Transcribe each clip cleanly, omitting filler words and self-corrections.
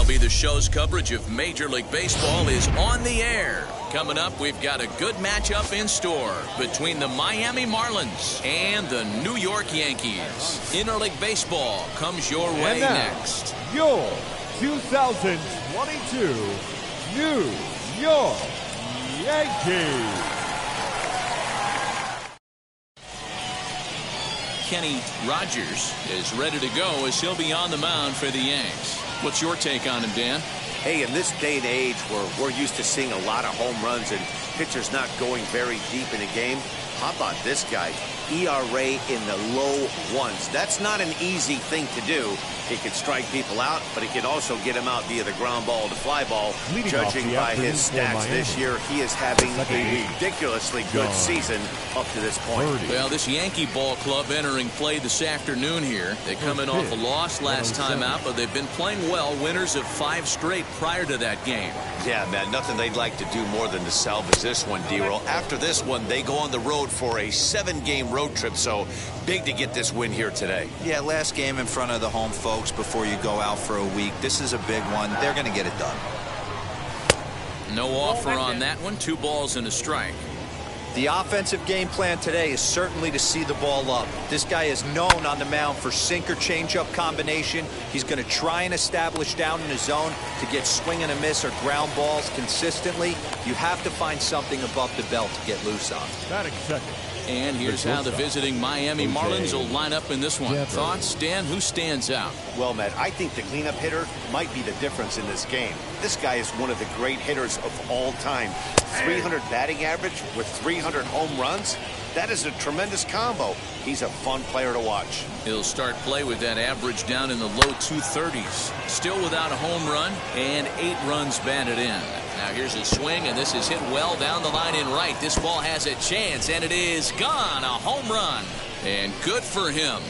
MLB The Show's coverage of Major League Baseball is on the air. Coming up, we've got a good matchup in store between the Miami Marlins and the New York Yankees. Interleague Baseball comes your way next. Your 2022 New York Yankees. Kenny Rogers is ready to go as he'll be on the mound for the Yanks. What's your take on him, Dan? Hey, in this day and age where we're used to seeing a lot of home runs and pitchers not going very deep in a game, how about this guy? ERA in the low ones. That's not an easy thing to do. He can strike people out, but he can also get them out via the ground ball to fly ball. Judging by his stats this year, he is having a ridiculously good season up to this point. Well, this Yankee ball club entering play this afternoon here. They come in off a loss last time out, but they've been playing well. Winners of 5 straight prior to that game. Yeah, man, nothing they'd like to do more than to salvage this one, D-Roll. After this one, they go on the road for a 7-game road trip, so big to get this win here today. Yeah, last game in front of the home folks before you go out for a week. This is a big one. They're going to get it done. No offer on that one. 2 balls and a strike. The offensive game plan today is certainly to see the ball up. This guy is known on the mound for sinker changeup combination. He's going to try and establish down in the zone to get swing and a miss or ground balls consistently. You have to find something above the belt to get loose on. Batting second. And here's how the visiting Miami Marlins will line up in this one. Thoughts, Dan? Who stands out? Well, Matt, I think the cleanup hitter might be the difference in this game. This guy is one of the great hitters of all time. 300 batting average with 300 home runs. That is a tremendous combo. He's a fun player to watch. He'll start play with that average down in the low 230s. Still without a home run and 8 runs batted in. Now here's a swing, and this is hit well down the line in right. This ball has a chance, and it is gone. A home run. And good for him.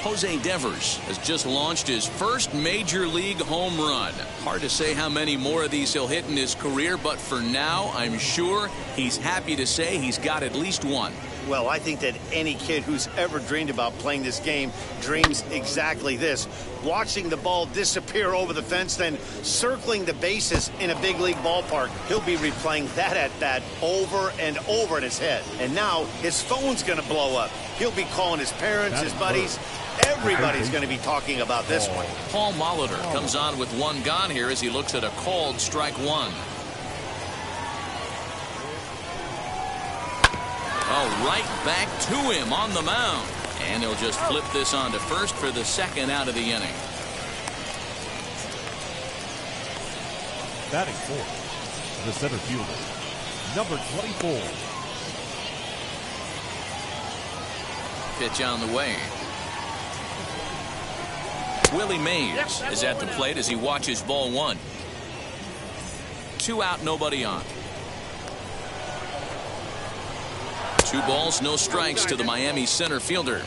Jose Devers has just launched his first major league home run. Hard to say how many more of these he'll hit in his career, but for now, I'm sure he's happy to say he's got at least one. Well, I think that any kid who's ever dreamed about playing this game dreams exactly this. Watching the ball disappear over the fence, then circling the bases in a big league ballpark. He'll be replaying that at bat over and over in his head. And now his phone's going to blow up. He'll be calling his parents, his buddies. Everybody's going to be talking about this one. Paul Molitor comes on with 1 gone here as he looks at a called strike 1. Oh, right back to him on the mound. And he'll just flip this on to first for the 2nd out of the inning. Batting 4th, the center fielder, number 24. Pitch on the way. Willie Mays is at the plate as he watches ball 1. 2 out, nobody on. 2 balls, no strikes to the Miami center fielder.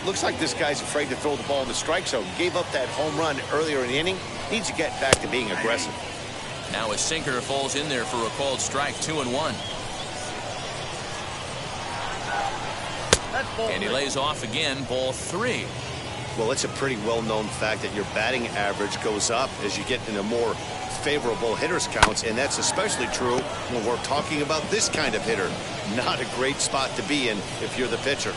Looks like this guy's afraid to throw the ball in the strike zone. Gave up that home run earlier in the inning. Needs to get back to being aggressive. Now a sinker falls in there for a called strike, 2-1. And he lays off again, ball 3. Well, it's a pretty well-known fact that your batting average goes up as you get into more favorable hitters counts, and that's especially true when we're talking about this kind of hitter. Not a great spot to be in if you're the pitcher.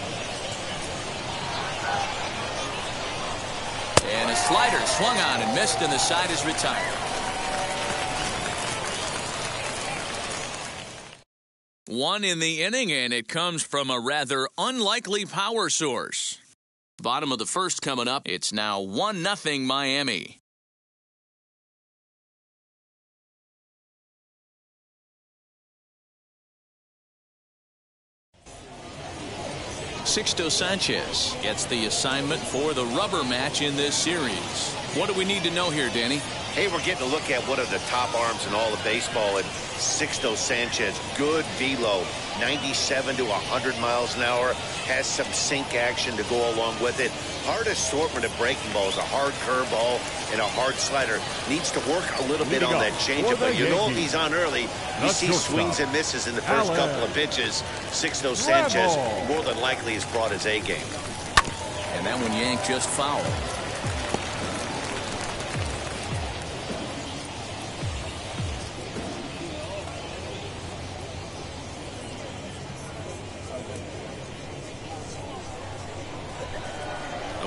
And a slider swung on and missed, and the side is retired. 1 in the inning, and it comes from a rather unlikely power source. Bottom of the first coming up. It's now 1-0 Miami. Sixto Sanchez gets the assignment for the rubber match in this series. What do we need to know here, Danny? Hey, we're getting a look at one of the top arms in all of baseball, and Sixto Sanchez, good velo, 97 to 100 miles an hour, has some sink action to go along with it. Hard assortment of breaking balls, a hard curveball and a hard slider. Needs to work a little bit on that changeup, but you know if he's on early, you see swings and misses in the first couple of pitches. Sixto Sanchez more than likely has brought his A game. And that one yanked just foul.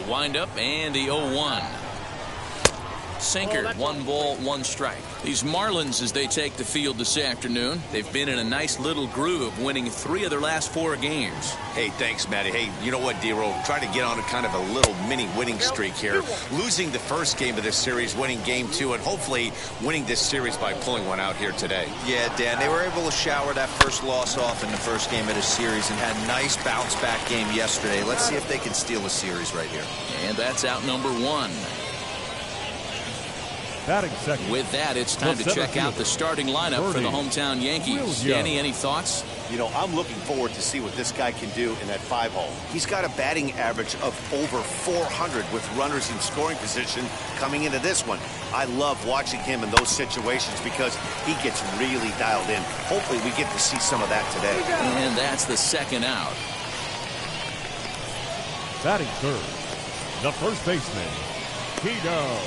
Windup and the 0-1. Sinker, 1 ball, 1 strike. These Marlins, as they take the field this afternoon, they've been in a nice little groove, winning 3 of their last 4 games. Hey, thanks, Matty. Hey, you know what, D-Roll? Try to get on a kind of a little mini winning streak here. Losing the first game of this series, winning game 2, and hopefully winning this series by pulling one out here today. Yeah, Dan, they were able to shower that first loss off in the first game of the series and had a nice bounce-back game yesterday. Let's see if they can steal a series right here. And that's out number 1. Batting second. With that, it's time to check out the starting lineup for the hometown Yankees. Danny, any thoughts? You know, I'm looking forward to see what this guy can do in that 5-hole. He's got a batting average of over 400 with runners in scoring position coming into this one. I love watching him in those situations because he gets really dialed in. Hopefully we get to see some of that today. And that's the second out. Batting third, the first baseman, Tino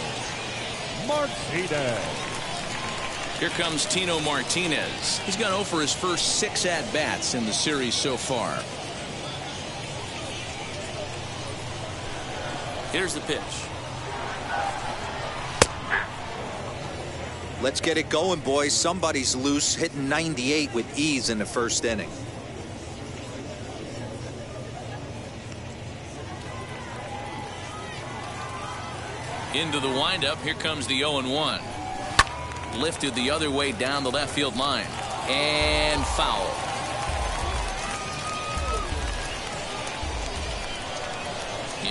Martinez. Here comes Tino Martinez. He's gone 0 for his first 6 at-bats in the series so far. Here's the pitch. Let's get it going, boys. Somebody's loose, hitting 98 with ease in the first inning. Into the windup. Here comes the 0-1. Lifted the other way down the left field line. And foul.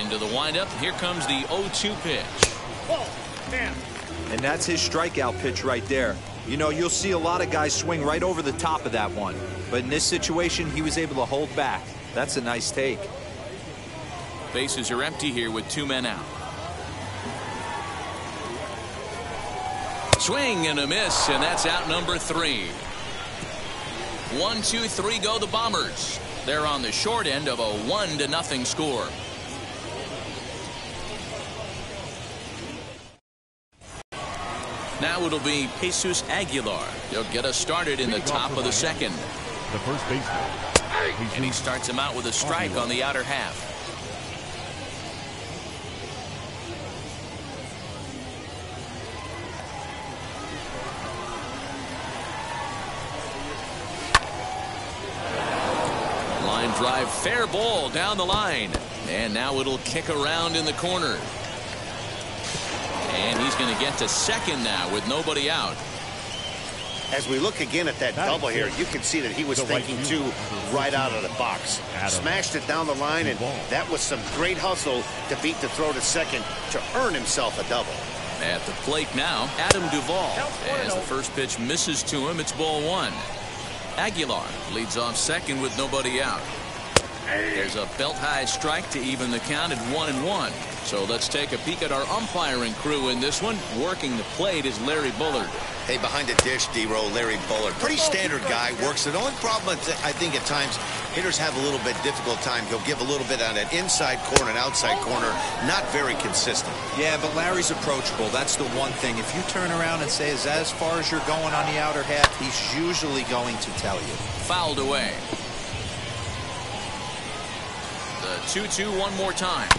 Into the windup. Here comes the 0-2 pitch. And that's his strikeout pitch right there. You know, you'll see a lot of guys swing right over the top of that one. But in this situation, he was able to hold back. That's a nice take. Bases are empty here with 2 men out. Swing and a miss, and that's out number 3. 1, 2, 3 go the Bombers. They're on the short end of a 1-0 score. Now it'll be Jesus Aguilar. He'll get us started in the top of the second. The first baseman. And he starts him out with a strike on the outer half. Line drive, fair ball down the line. And now it'll kick around in the corner. And he's going to get to second now with nobody out. As we look again at that double here, you can see that he was thinking too right out of the box. Smashed it down the line, and that was some great hustle to beat the throw to second to earn himself a double. At the plate now, Adam Duvall. As the first pitch misses to him, it's ball 1. Aguilar leads off second with nobody out. There's a belt-high strike to even the count at 1-1. So let's take a peek at our umpiring crew in this one. Working the plate is Larry Bullard. Hey, behind the dish, D-Row, Larry Bullard. Pretty standard guy, works it. The only problem, I think, at times, hitters have a little bit difficult time. He'll give a little bit on that inside corner and outside corner. Not very consistent. Yeah, but Larry's approachable. That's the one thing. If you turn around and say, is that as far as you're going on the outer half, he's usually going to tell you. Fouled away. The 2-2 one more time.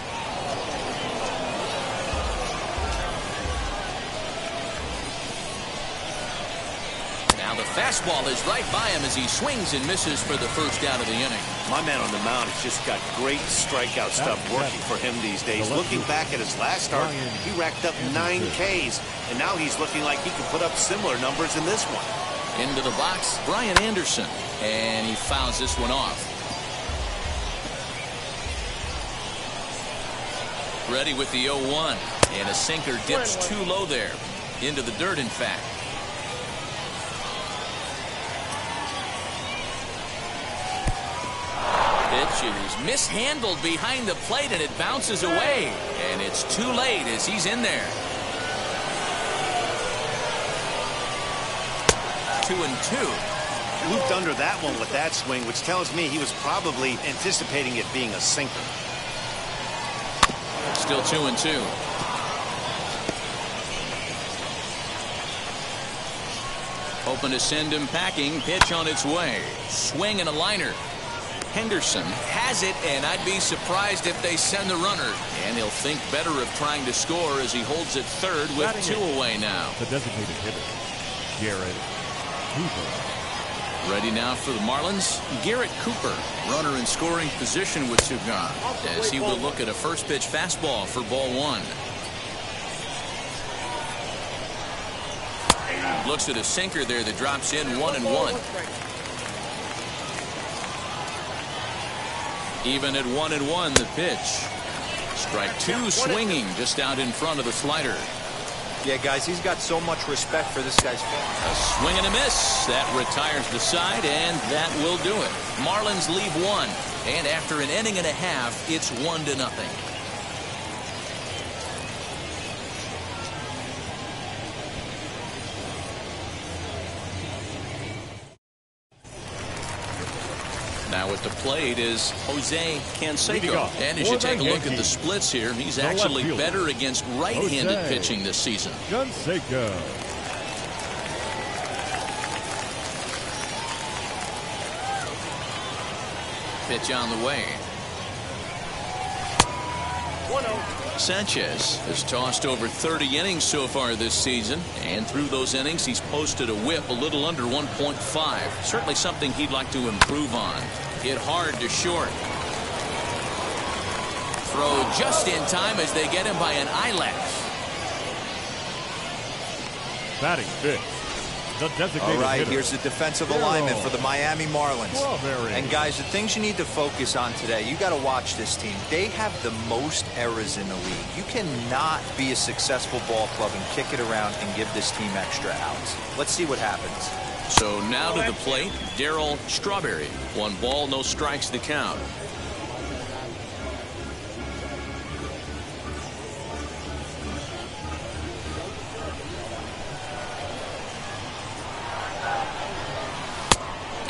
Now the fastball is right by him as he swings and misses for the first out of the inning. My man on the mound has just got great strikeout stuff working for him these days. Looking back at his last start, he racked up 9 Ks, and now he's looking like he can put up similar numbers in this one. Into the box, Brian Anderson, and he fouls this one off. Ready with the 0-1, and a sinker dips too low there. Into the dirt, in fact. Pitch is mishandled behind the plate, and it bounces away. And it's too late as he's in there. 2-2. Looped under that one with that swing, which tells me he was probably anticipating it being a sinker. Still 2-2. Hoping to send him packing. Pitch on its way. Swing and a liner. Henderson has it, and I'd be surprised if they send the runner. And he'll think better of trying to score as he holds it third with 2 away now. The designated hitter, Garrett Cooper. Ready now for the Marlins, Garrett Cooper. Runner in scoring position with 2 gone, as he will look at a first pitch fastball for ball 1. Looks at a sinker there that drops in 1-1. Even at 1-1, the pitch. Strike 2 swinging just out in front of the slider. Yeah, guys, he's got so much respect for this guy's film. A swing and a miss. That retires the side, and that will do it. Marlins leave 1, and after an inning and a half, it's 1-0. Now at the plate is Jose Canseco. And as you take a look at the splits here, he's actually better against right-handed pitching this season. Canseco. Pitch on the way. Sanchez has tossed over 30 innings so far this season, and through those innings he's posted a whip a little under 1.5. Certainly something he'd like to improve on. Hit hard to short. Throw just in time as they get him by an eyelash. Batting fifth, the designated All right, hitter. here's the defensive alignment for the Miami Marlins. Strawberry. And guys, the things you need to focus on today, you got to watch this team. They have the most errors in the league. You cannot be a successful ball club and kick it around and give this team extra outs. Let's see what happens. So now to the plate, Darryl Strawberry. 1 ball, no strikes to count.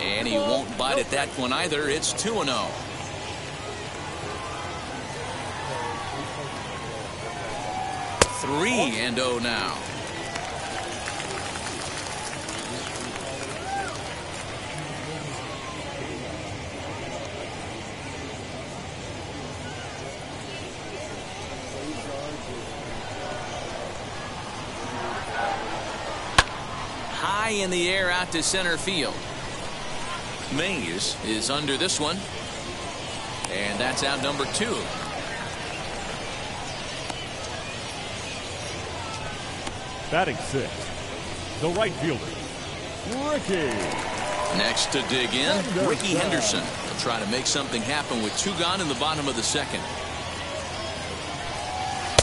And he won't bite at that one either. It's 2-0. Three and 0 now. High in the air out to center field. Mays is under this one, and that's out number 2. Batting sixth, the right fielder, Ricky. Next to dig in, Ricky Henderson. He'll try to make something happen with 2 gone in the bottom of the second.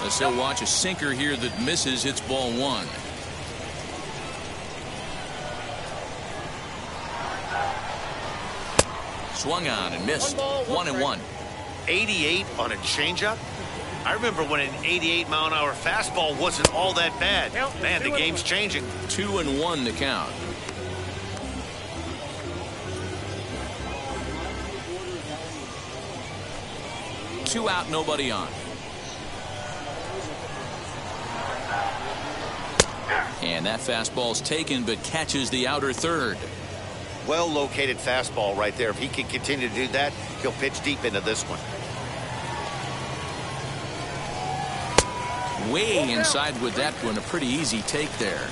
Let's still watch a sinker here that misses. It's ball 1. Swung on and missed. 1-1. 88 on a changeup? I remember when an 88-mile-an-hour fastball wasn't all that bad. Man, the game's changing. 2-1 the count. Two out, nobody on. And that fastball's taken, but catches the outer third. Well-located fastball right there. If he can continue to do that, he'll pitch deep into this one. Way inside with that one. A pretty easy take there.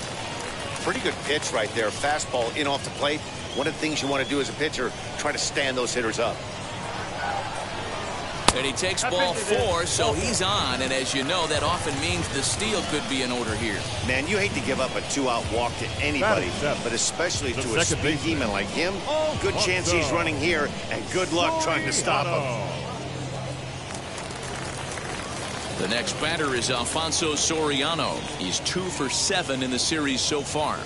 Pretty good pitch right there. Fastball in off the plate. One of the things you want to do as a pitcher, try to stand those hitters up. And he takes ball 4, so he's on. And as you know, that often means the steal could be in order here. Man, you hate to give up a 2-out walk to anybody, but especially to a speed demon like him. Good chance he's running here, and good luck trying to stop him. The next batter is Alfonso Soriano. He's 2 for 7 in the series so far.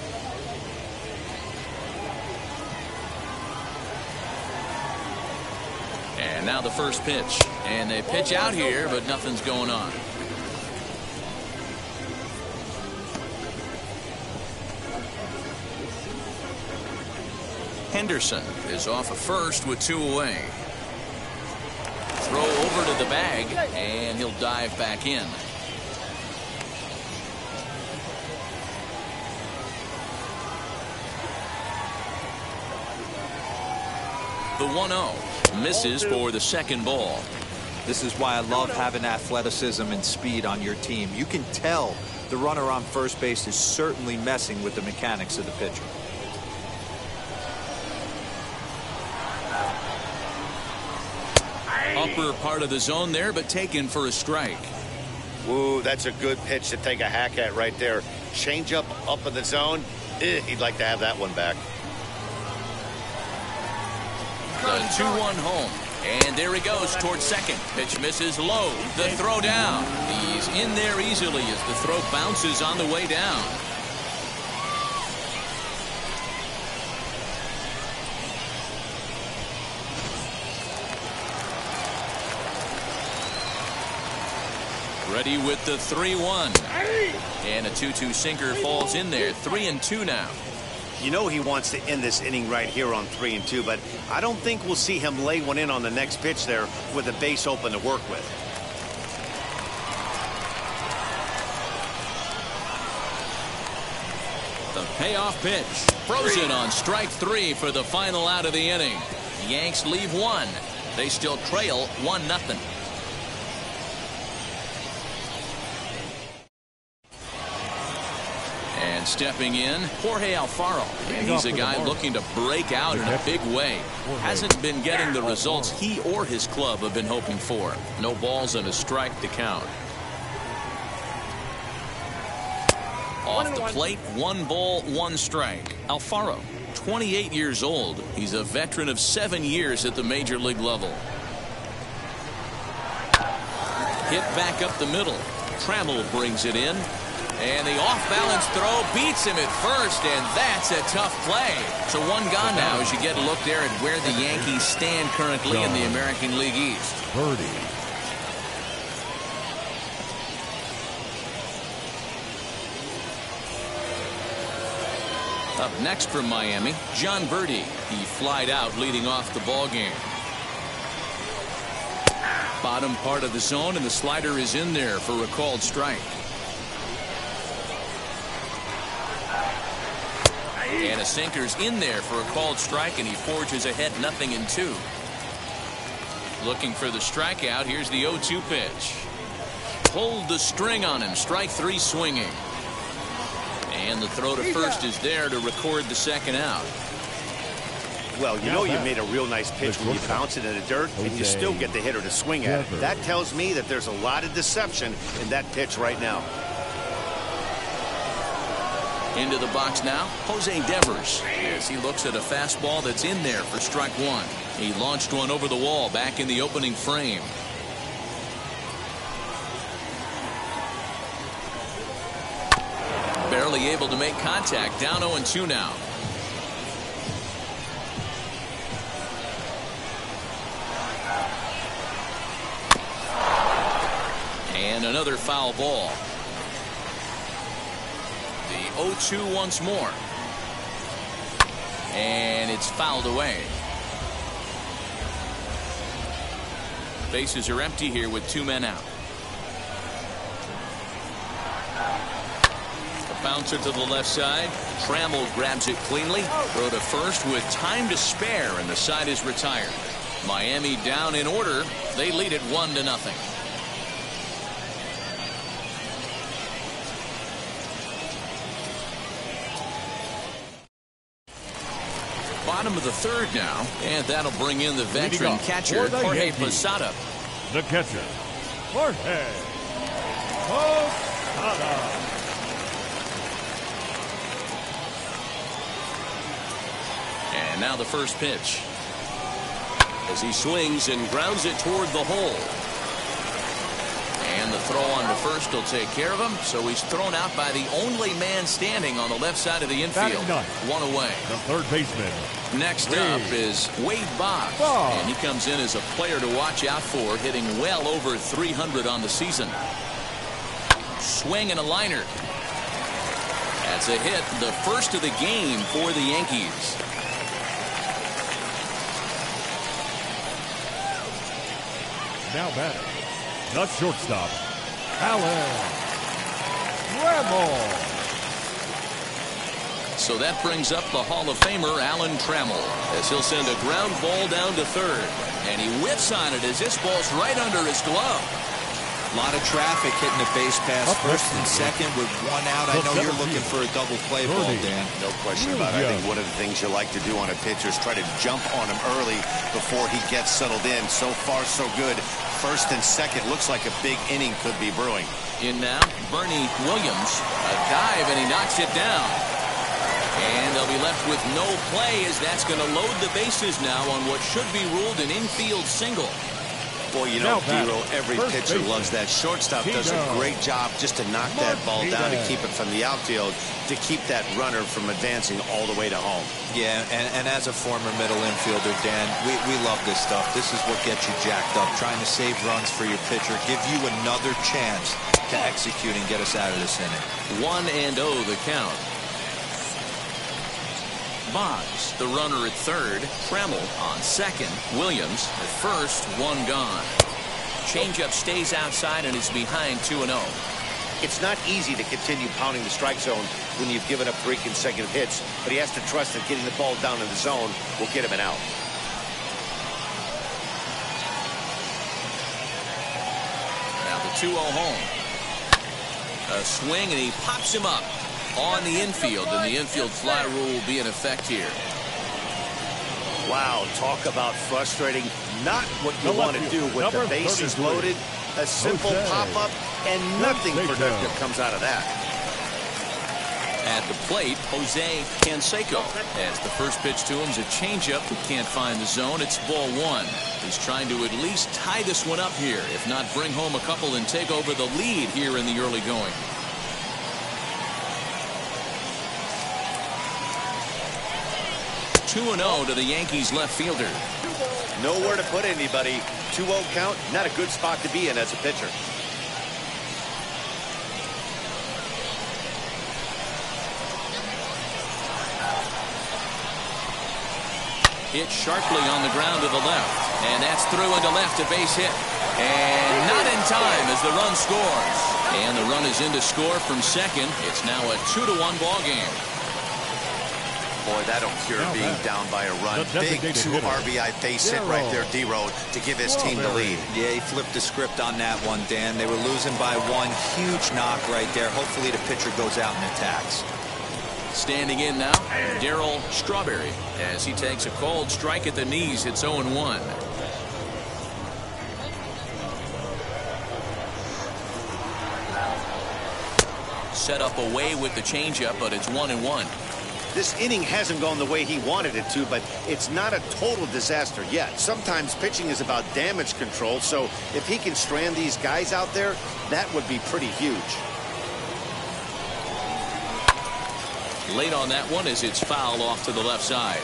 And now the first pitch. And they pitch out here, but nothing's going on. Henderson is off of first with 2 away. Throw over to the bag, and he'll dive back in. The 1-0 misses for the second ball. This is why I love having athleticism and speed on your team. You can tell the runner on first base is certainly messing with the mechanics of the pitcher. Upper part of the zone there, but taken for a strike. Ooh, that's a good pitch to take a hack at right there. Change up in the zone. He'd like to have that one back. The 2-1 home. And there he goes towards second. Pitch misses low. The throw down. He's in there easily as the throw bounces on the way down. Ready with the 3-1. And a 2-2 sinker falls in there. 3-2 now. You know he wants to end this inning right here on 3-2, but I don't think we'll see him lay one in on the next pitch there with a base open to work with. The payoff pitch. Frozen on strike 3 for the final out of the inning. The Yanks leave 1. They still trail 1-0. And stepping in, Jorge Alfaro. And he's a guy looking to break out in a big way. Hasn't been getting the results he or his club have been hoping for. No balls and a strike to count. Off the plate, 1 ball, 1 strike. Alfaro, 28 years old. He's a veteran of 7 years at the major league level. Hit back up the middle. Trammell brings it in. And the off-balance throw beats him at first, and that's a tough play. So 1 gone now as you get a look there at where the Yankees stand currently in the American League East. Birdie. Up next from Miami, John Birdie. He flied out leading off the ball game. Bottom part of the zone, and the slider is in there for a called strike. And a sinker's in there for a called strike, and he forges ahead 0-2. Looking for the strikeout. Here's the 0-2 pitch. Pulled the string on him. Strike 3 swinging. And the throw to first is there to record the second out. Well, you know you made a real nice pitch when you bounce it in the dirt and you still get the hitter to swing at it. That tells me that there's a lot of deception in that pitch right now. Into the box now, Jose Devers, as he looks at a fastball that's in there for strike 1. He launched one over the wall back in the opening frame. Barely able to make contact. Down 0-2 now. And another foul ball. The 0-2 once more. And it's fouled away. Bases are empty here with 2 men out. A bouncer to the left side. Trammell grabs it cleanly. Throw to first with time to spare, and the side is retired. Miami down in order. They lead it 1-0. Bottom of the third now, and that'll bring in the veteran catcher, Jorge Posada. The catcher, Jorge Posada. And now the first pitch. As he swings and grounds it toward the hole. And the throw on to first will take care of him, so he's thrown out by the only man standing on the left side of the infield. 1 away. The third baseman. Next up is Wade Boggs, and he comes in as a player to watch out for, hitting well over 300 on the season. Swing and a liner. That's a hit, the first of the game for the Yankees. Now batting, the shortstop, Alan Trammell. So that brings up the Hall of Famer Alan Trammell, as he'll send a ground ball down to third, and he whiffs on it as this ball's right under his glove. A lot of traffic hitting the base pass first and second with 1 out. I know you're looking for a double play ball, Dan. No question about it. I think one of the things you like to do on a pitcher is try to jump on him early before he gets settled in. So far, so good. First and second, looks like a big inning could be brewing. In now, Bernie Williams, a dive, and he knocks it down. And they'll be left with no play, as that's going to load the bases now on what should be ruled an infield single. Boy, you know, Dero, every pitcher loves that. Shortstop does a great job just to knock that ball down to keep it from the outfield, to keep that runner from advancing all the way to home. Yeah, and as a former middle infielder, Dan, we love this stuff. This is what gets you jacked up, trying to save runs for your pitcher, give you another chance to execute and get us out of this inning. 1-0 the count. Boggs, the runner at third. Trammell on second. Williams at first. 1 gone. Changeup stays outside and is behind 2-0. It's not easy to continue pounding the strike zone when you've given up 3 consecutive hits, but he has to trust that getting the ball down in the zone will get him an out. Now the 2-0 home. A swing, and he pops him up on the infield, and the infield fly rule will be in effect here. Wow, talk about frustrating. Not what you want to do with the bases loaded. A simple pop-up, and nothing productive comes out of that. At the plate, Jose Canseco. As the first pitch to him is a changeup that can't find the zone. It's ball 1. He's trying to at least tie this one up here, if not bring home a couple and take over the lead here in the early going. (2-0) to the Yankees left fielder. Nowhere to put anybody. 2-0 count, not a good spot to be in as a pitcher. Hit sharply on the ground to the left, and that's through into left, a base hit, and not in time as the run scores, and the run is in to score from second. It's now a 2-1 ball game. Boy, that'll cure being down by a run. Big 2 RBI base hit right there, D-Road, to give his team the lead. Yeah, he flipped the script on that one, Dan. They were losing by 1. Huge knock right there. Hopefully the pitcher goes out and attacks. Standing in now, Darryl Strawberry, as he takes a cold strike at the knees. It's 0-1. Set up away with the changeup, but it's 1-1. This inning hasn't gone the way he wanted it to, but it's not a total disaster yet. Sometimes pitching is about damage control, so if he can strand these guys out there, that would be pretty huge. Late on that one as it's fouled off to the left side.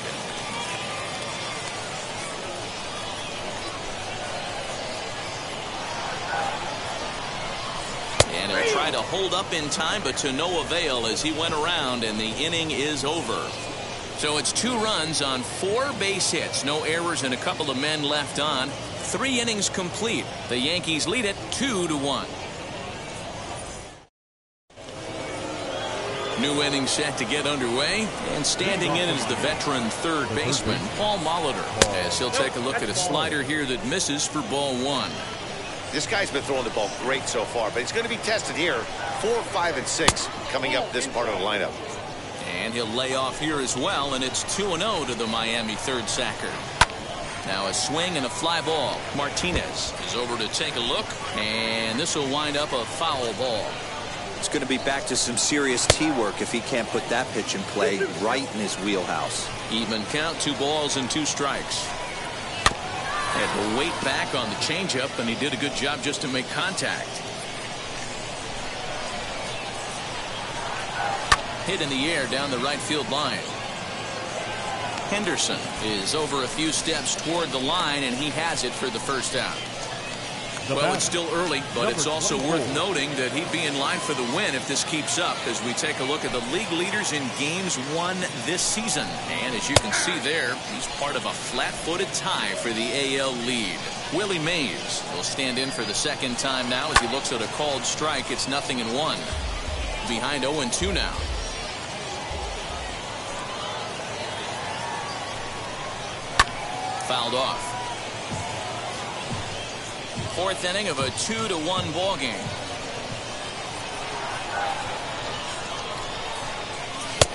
tried to hold up in time, but to no avail as he went around, and the inning is over. So it's 2 runs on 4 base hits, no errors, and a couple of men left on. 3 innings complete. The Yankees lead it 2-1. New inning set to get underway, and standing in is the veteran third baseman, Paul Molitor, as he'll take a look at a slider here that misses for ball 1. This guy's been throwing the ball great so far, but he's going to be tested here. 4, 5, and 6 coming up this part of the lineup. And he'll lay off here as well, and it's 2-0 to the Miami third sacker. Now a swing and a fly ball. Martinez is over to take a look, and this will wind up a foul ball. It's going to be back to some serious tee work if he can't put that pitch in play right in his wheelhouse. Even count, 2 balls and 2 strikes. Had to wait back on the changeup, and he did a good job just to make contact. Hit in the air down the right field line. Henderson is over a few steps toward the line, and he has it for the first out. Well, it's still early, but it's also worth noting that he'd be in line for the win if this keeps up as we take a look at the league leaders in games won this season. And as you can see there, he's part of a flat-footed tie for the AL lead. Willie Mays will stand in for the second time now as he looks at a called strike. It's 0-1. Behind 0-2 now. Fouled off. 4th inning of a 2-1 ball game.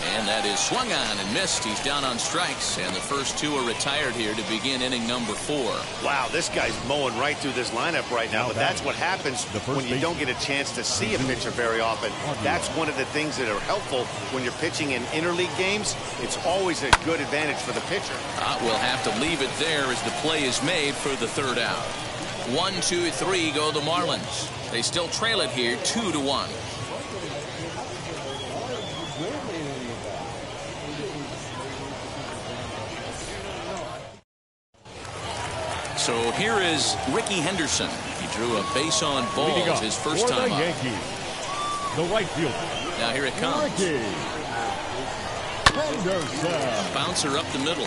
And that is swung on and missed. He's down on strikes, and the first 2 are retired here to begin inning number 4. Wow, this guy's mowing right through this lineup right now, but that's what happens when you don't get a chance to see a pitcher very often. That's one of the things that are helpful when you're pitching in interleague games. It's always a good advantage for the pitcher. We'll have to leave it there as the play is made for the third out. 1, 2, 3 go the Marlins. They still trail it here 2-1. So here is Ricky Henderson. He drew a base on balls his first time up. Yankees, the right fielder. Now here it comes. Ricky Henderson. Bouncer up the middle.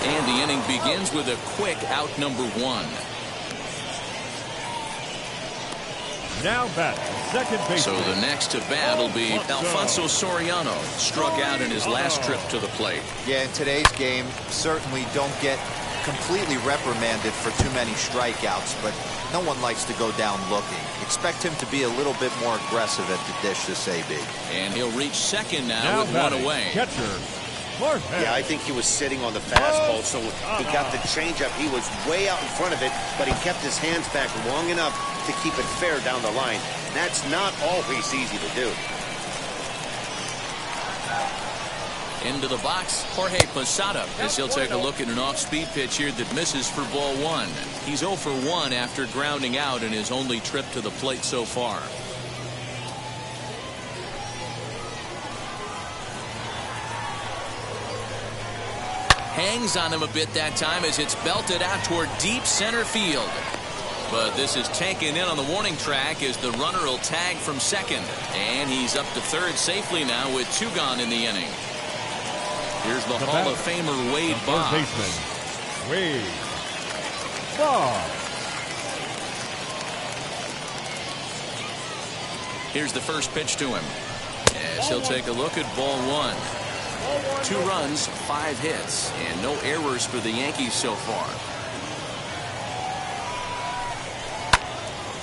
And the inning begins with a quick out number 1. Now back, second base. So the next to bat will be Alfonso Soriano. Struck out in his last trip to the plate. Yeah, in today's game, certainly don't get completely reprimanded for too many strikeouts, but no one likes to go down looking. Expect him to be a little bit more aggressive at the dish this AB. And he'll reach second now with 1 away. Catcher. Yeah, I think he was sitting on the fastball, so he got the changeup. He was way out in front of it, but he kept his hands back long enough to keep it fair down the line. That's not always easy to do. Into the box, Jorge Posada, as he'll take a look at an off-speed pitch here that misses for ball 1. He's 0 for 1 after grounding out in his only trip to the plate so far. Hangs on him a bit that time as it's belted out toward deep center field. But this is taken in on the warning track as the runner will tag from second. And he's up to third safely now with 2 gone in the inning. Here's the Hall of Famer Wade Boggs. Third baseman, Wade Boggs. Here's the first pitch to him. As he'll take a look at ball 1. 2 runs, 5 hits, and no errors for the Yankees so far.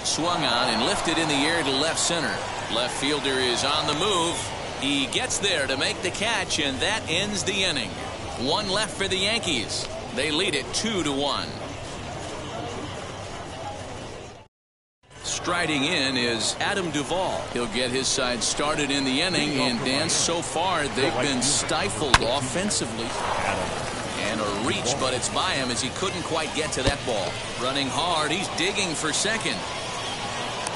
Swung on and lifted in the air to left center. Left fielder is on the move. He gets there to make the catch, and that ends the inning. 1 left for the Yankees. They lead it 2-1. Striding in is Adam Duvall. He'll get his side started in the inning, and Dan, so far they've been stifled offensively. And a reach, but it's by him as he couldn't quite get to that ball. Running hard, he's digging for second.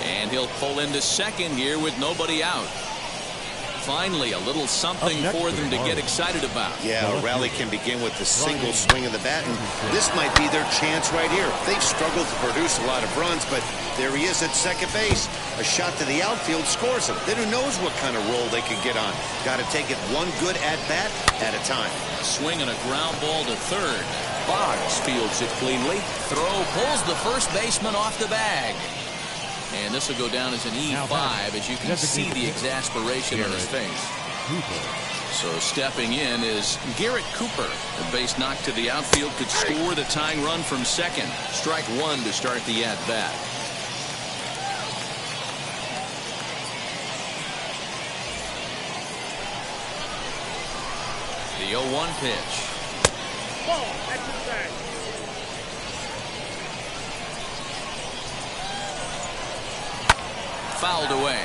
And he'll pull into second here with nobody out. Finally, a little something for them to get excited about. Yeah, a rally can begin with the single swing of the bat, and this might be their chance right here. They've struggled to produce a lot of runs, but there he is at second base. A shot to the outfield scores him. Then who knows what kind of roll they can get on. Got to take it one good at-bat at a time. Swing and a ground ball to third. Boggs fields it cleanly. Throw pulls the first baseman off the bag. And this will go down as an E5, as you can see the exasperation on his face. So stepping in is Garrett Cooper. The base knock to the outfield could score the tying run from second. Strike one to start the at-bat. The 0-1 pitch. Ball, exercise. Fouled away.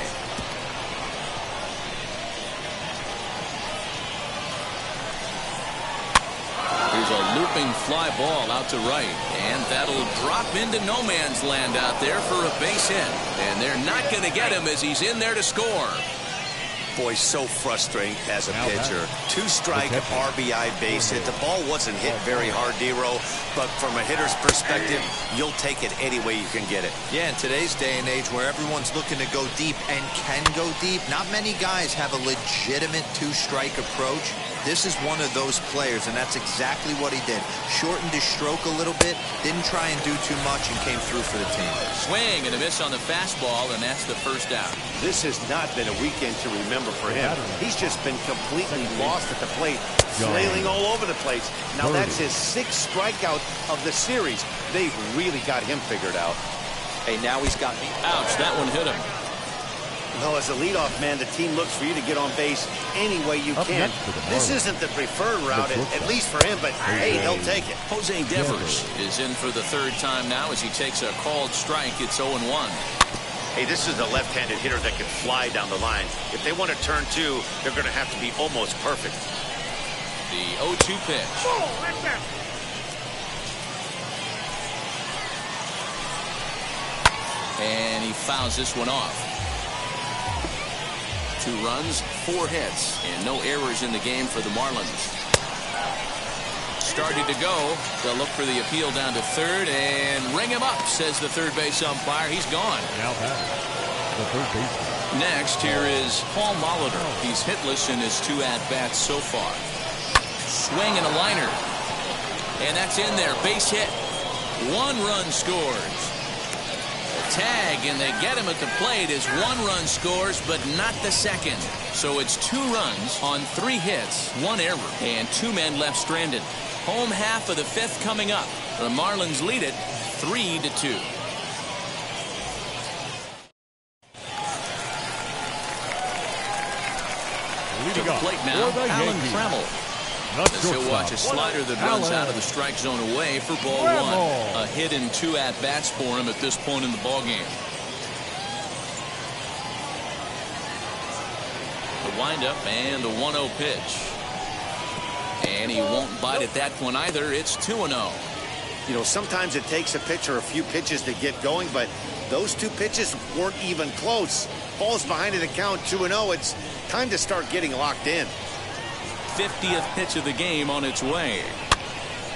Here's a looping fly ball out to right, and that'll drop into no man's land out there for a base hit. And they're not going to get him as he's in there to score. Boy, so frustrating as a pitcher. Two-strike RBI base hit. The ball wasn't hit very hard, D-Row, but from a hitter's perspective, you'll take it any way you can get it. Yeah, in today's day and age where everyone's looking to go deep and can go deep, not many guys have a legitimate two-strike approach. This is one of those players, and that's exactly what he did. Shortened his stroke a little bit, didn't try and do too much, and came through for the team. Swing and a miss on the fastball, and that's the first out. This has not been a weekend to remember for him. He's just been completely lost at the plate, flailing all over the place. Now that's his 6th strikeout of the series. They've really got him figured out. Hey, now he's got me. Ouch, that one hit him. Well, as a leadoff man, the team looks for you to get on base any way you can. This isn't the preferred route, at least for him, but hey, he'll take it. Jose Devers is in for the 3rd time now as he takes a called strike. It's 0-1. Hey, this is a left-handed hitter that can fly down the line. If they want to turn two, they're going to have to be almost perfect. The 0-2 pitch. And he fouls this one off. 2 runs, 4 hits, and no errors in the game for the Marlins. Started to go. They'll look for the appeal down to third and ring him up, says the third base umpire. He's gone. Now the third baseman. Next, here is Paul Molitor. He's hitless in his 2 at-bats so far. Swing and a liner. And that's in there. Base hit. 1 run scores. Tag, and they get him at the plate as 1 run scores, but not the second. So it's 2 runs on 3 hits, 1 error, and 2 men left stranded. Home half of the 5th coming up. The Marlins lead it 3-2. To the plate now, Alan Trammell. He'll watch a slider that runs out of the strike zone away for ball 1. A hit in 2 at-bats for him at this point in the ballgame. The windup and the 1-0 pitch. And he won't bite at that one either. It's 2-0. You know, sometimes it takes a pitcher a few pitches to get going, but those 2 pitches weren't even close. Ball's behind in the count, 2-0. It's time to start getting locked in. 50th pitch of the game on its way.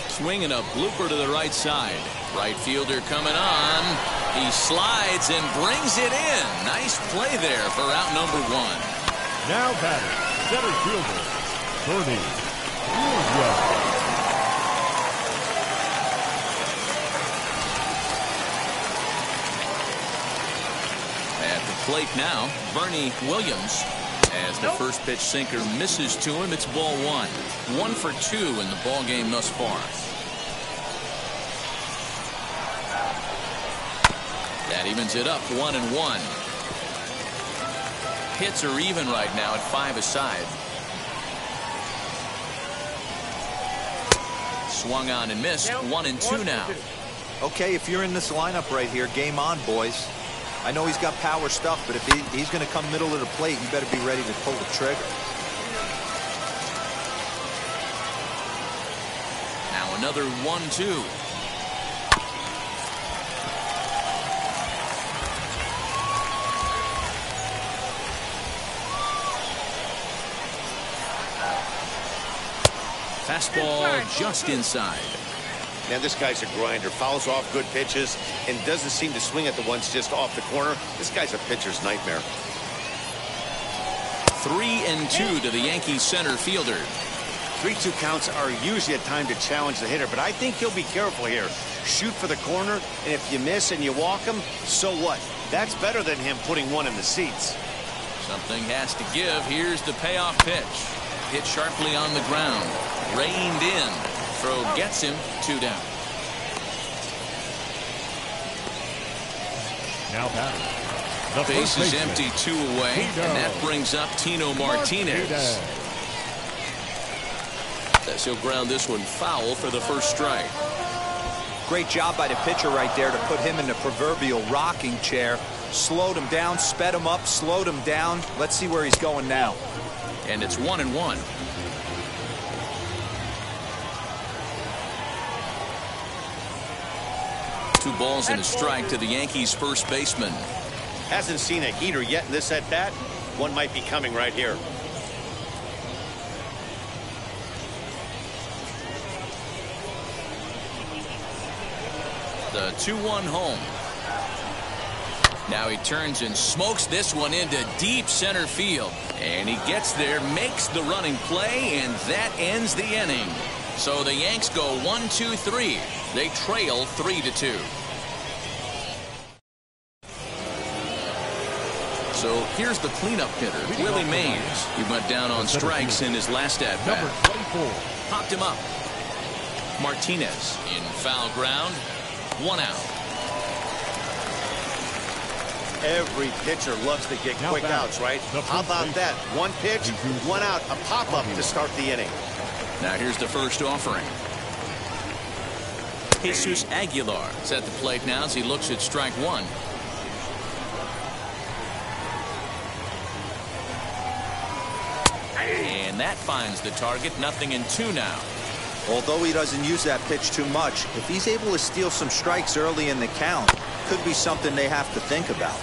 Swinging a blooper to the right side. Right fielder coming on. He slides and brings it in. Nice play there for out number 1. Now batting, center fielder, Bernie Williams. At the plate now, Bernie Williams. As the first pitch sinker misses to him, it's ball 1. 1 for 2 in the ball game thus far. That evens it up 1-1. Hits are even right now at 5 aside. Swung on and missed. 1-2 now. Okay, if you're in this lineup right here, game on, boys. I know he's got power stuff, but if he's going to come middle of the plate, you better be ready to pull the trigger. Now another 1-2. Fastball just inside. Man, this guy's a grinder. Fouls off good pitches and doesn't seem to swing at the ones just off the corner. This guy's a pitcher's nightmare. 3-2 to the Yankees center fielder. 3-2 counts are usually a time to challenge the hitter, but I think he'll be careful here. Shoot for the corner, and if you miss and you walk him, so what? That's better than him putting one in the seats. Something has to give. Here's the payoff pitch. Hit sharply on the ground. Reined in. Throw gets him. 2 down. Now batting. The Base first is baseman, empty, 2 away, and that brings up Tino Martinez. As he'll ground this one foul for the first strike. Great job by the pitcher right there to put him in the proverbial rocking chair. Slowed him down, sped him up, slowed him down. Let's see where he's going now. And it's 1-1. Two balls and a strike to the Yankees first baseman. Hasn't seen a heater yet in this at-bat. One might be coming right here. The 2-1 home. Now he turns and smokes this one into deep center field. And he gets there, makes the running play, and that ends the inning. So the Yanks go 1-2-3. They trail 3-2. So here's the cleanup hitter, Willie Mays. He went down on strikes in his last at-bat. Number 24. Popped him up. Martinez in foul ground. 1 out. Every pitcher loves to get quick outs, right? How about that? 1 pitch, 1 out, a pop-up to start the inning. Now here's the first offering. Jesus Aguilar is at the plate now as he looks at strike 1. And that finds the target. 0-2 now. Although he doesn't use that pitch too much, if he's able to steal some strikes early in the count, could be something they have to think about.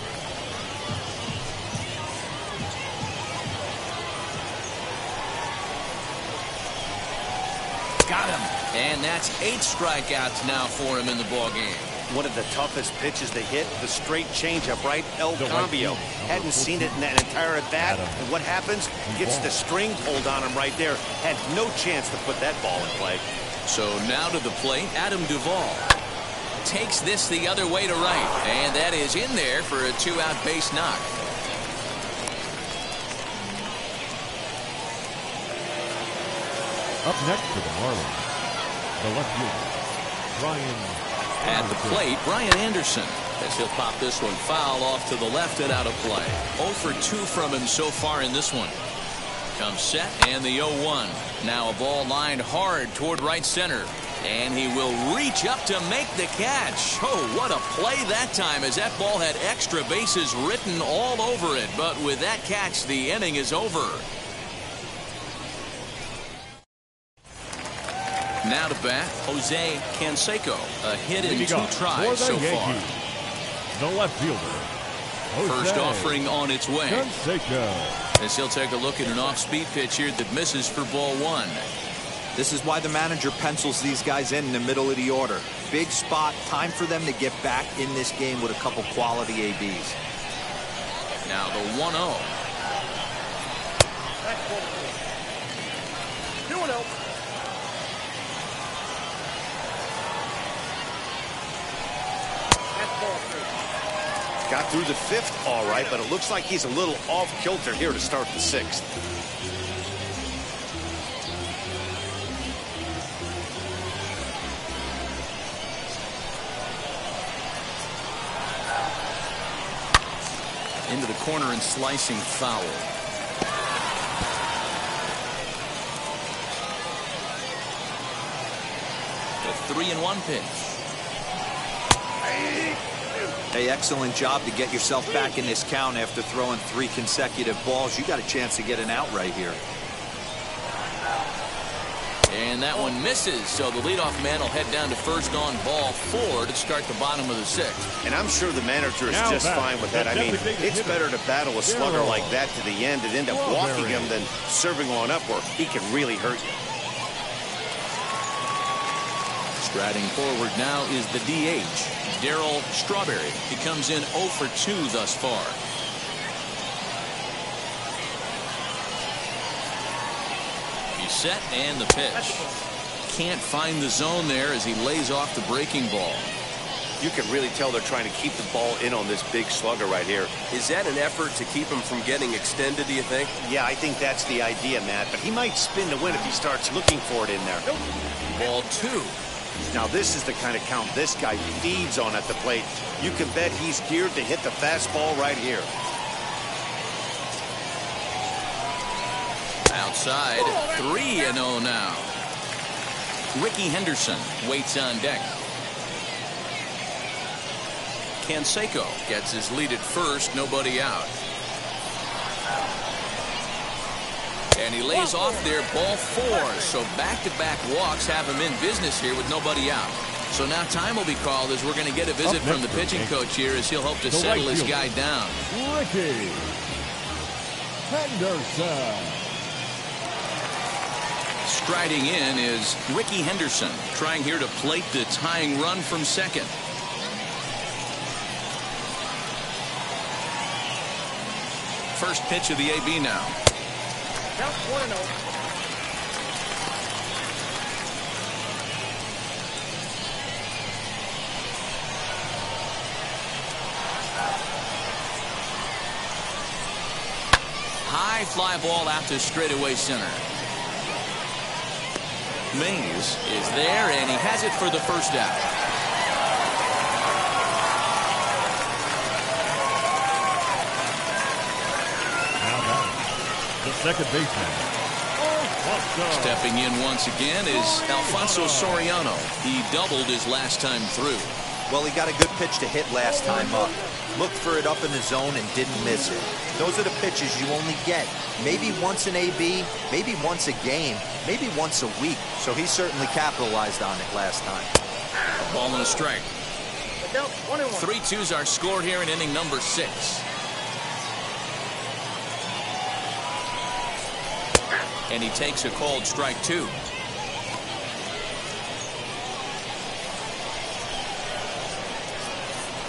Got him. And that's 8 strikeouts now for him in the ballgame. One of the toughest pitches to hit, the straight changeup, right? El Cambio. Hadn't seen it in that entire at-bat. And what happens? Gets the string pulled on him right there. Had no chance to put that ball in play. So now to the plate, Adam Duvall. Takes this the other way to right. And that is in there for a 2-out base knock. Up next for the Marlins, the left fielder, Brian. At the plate, Brian Anderson, as he'll pop this one foul off to the left and out of play. 0 for 2 from him so far in this one. Comes set and the 0-1. Now a ball lined hard toward right center. And he will reach up to make the catch. Oh, what a play that time, as that ball had extra bases written all over it. But with that catch, the inning is over. Now to bat, Jose Canseco. A hit in 2 tries so far. The left fielder, Jose First offering on its way. Canseco. As he'll take a look at an off-speed pitch here that misses for ball 1. This is why the manager pencils these guys in the middle of the order. Big spot, time for them to get back in this game with a couple quality ABs. Now the 1-0. Got through the 5th all right, but it looks like he's a little off kilter here to start the 6th. Into the corner and slicing foul. The 3-1 pitch. Hey, excellent job to get yourself back in this count after throwing 3 consecutive balls. You got a chance to get an out right here. And that one misses, so the leadoff man will head down to first on ball 4 to start the bottom of the 6th. And I'm sure the manager is just fine with that. I mean, it's better to battle a slugger like that to the end and end up walking him than serving on up where he can really hurt you. Striding forward now is the DH, Darryl Strawberry. He comes in 0 for 2 thus far. He's set and the pitch. Can't find the zone there as he lays off the breaking ball. You can really tell they're trying to keep the ball in on this big slugger right here. Is that an effort to keep him from getting extended, do you think? Yeah, I think that's the idea, Matt. But he might spin to win if he starts looking for it in there. Ball 2. Now this is the kind of count this guy feeds on at the plate. You can bet he's geared to hit the fastball right here. Outside, 3-0 now. Ricky Henderson waits on deck. Canseco gets his lead at first, nobody out. And he lays off there, ball 4. So back-to-back walks have him in business here with nobody out. So now time will be called as we're going to get a visit from the pitching coach here as he'll hope to settle his guy down. Ricky Henderson. Striding in is Ricky Henderson, trying here to plate the tying run from second. First pitch of the AB now. Count 1-0. High fly ball out to straightaway center. Mays is there, and he has it for the first out. The second baseman, Alfonso. Stepping in once again is Alfonso Soriano. He doubled his last time through. Well, he got a good pitch to hit last time up. Looked for it up in the zone and didn't miss it. Those are the pitches you only get. Maybe once an AB, maybe once a game, maybe once a week. So he certainly capitalized on it last time. A ball and a strike. Count 1-1. 3-2s are scored here in inning number 6. And he takes a called strike 2.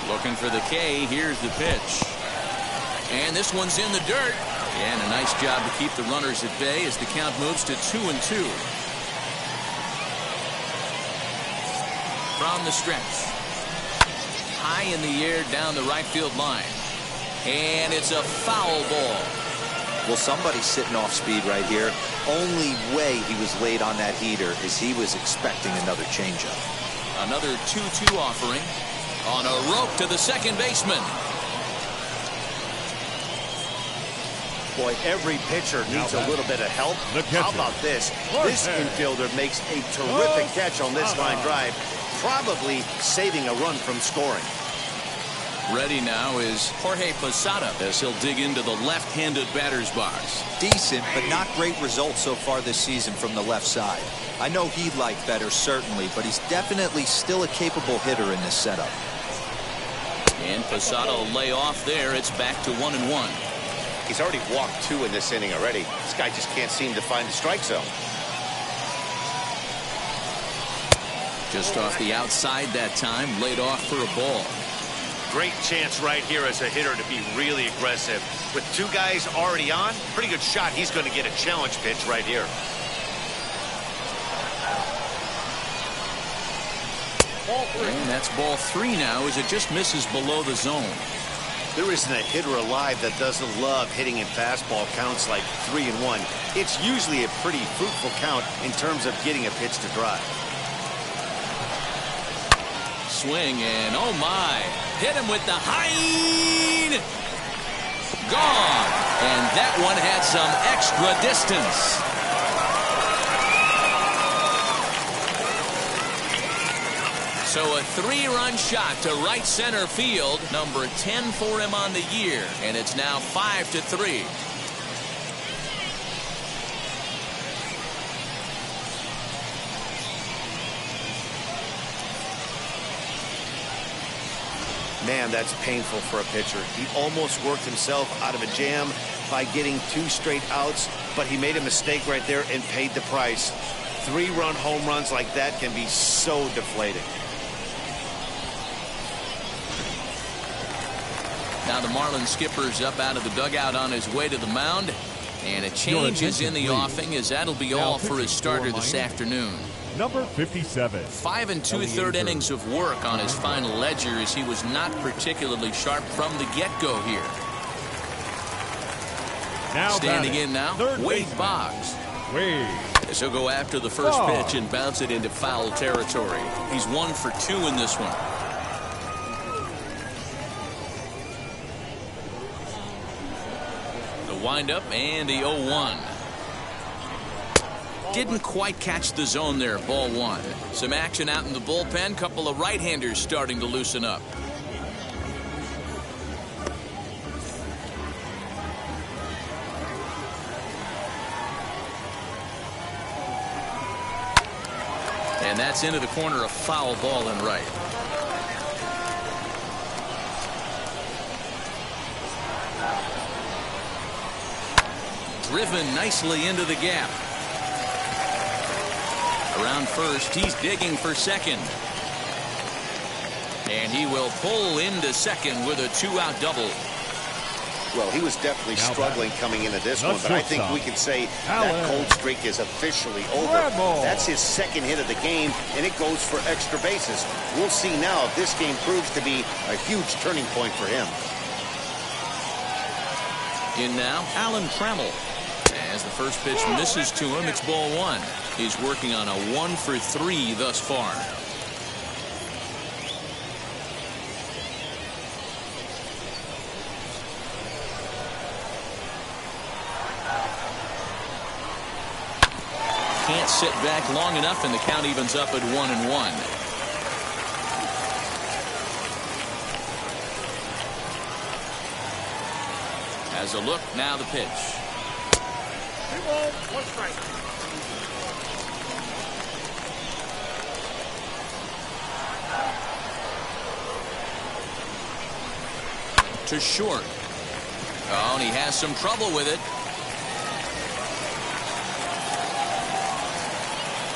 Looking for the K. Here's the pitch. And this one's in the dirt. And a nice job to keep the runners at bay as the count moves to 2-2. From the stretch. High in the air down the right field line. And it's a foul ball. Well, somebody's sitting off speed right here. Only way he was late on that heater is he was expecting another changeup. Another 2-2 offering. On a rope to the second baseman. Boy, every pitcher needs a little bit of help. How about this? This infielder makes a terrific catch on this line drive, probably saving a run from scoring. Ready now is Jorge Posada as he'll dig into the left-handed batter's box. Decent, but not great results so far this season from the left side. I know he'd like better, certainly, but he's definitely still a capable hitter in this setup. And Posada will lay off there. It's back to 1-1. He's already walked 2 in this inning already. This guy just can't seem to find the strike zone. Just off the outside that time, laid off for a ball. Great chance right here as a hitter to be really aggressive. With 2 guys already on, pretty good shot. He's going to get a challenge pitch right here. And that's ball 3 now as it just misses below the zone. There isn't a hitter alive that doesn't love hitting in fastball counts like 3-1. It's usually a pretty fruitful count in terms of getting a pitch to drive. Swing and oh my, hit him with the high. Gone. And that one had some extra distance. So a 3-run shot to right center field, number 10 for him on the year, and it's now 5-3. Man, that's painful for a pitcher. He almost worked himself out of a jam, by getting 2 straight outs, but he made a mistake right there and paid the price. 3-run home runs like that can be so deflating. Now the Marlins skipper's up out of the dugout on his way to the mound. And a change is in the offing, as that'll be all for his starter this afternoon. Number 57. 5 2/3 innings of work on his final ledger, as he was not particularly sharp from the get-go here. Now standing in now, Wade Boggs. This will go after the first pitch and bounce it into foul territory. He's 1 for 2 in this one. The windup and the 0-1. Didn't quite catch the zone there. Ball 1. Some action out in the bullpen. Couple of right-handers starting to loosen up. And that's into the corner, a foul ball and right. Driven nicely into the gap. Around first, he's digging for second. And he will pull into second with a 2-out double. Well, he was definitely struggling coming into this one, but I think we can say that cold streak is officially over. That's his second hit of the game, and it goes for extra bases. We'll see now if this game proves to be a huge turning point for him. In now, Alan Trammell. As the first pitch misses to him, it's ball 1. He's working on a 1 for 3 thus far. Can't sit back long enough, and the count evens up at 1-1. Has a look, now the pitch. 2 balls, 1 strike. To short. Oh, and he has some trouble with it.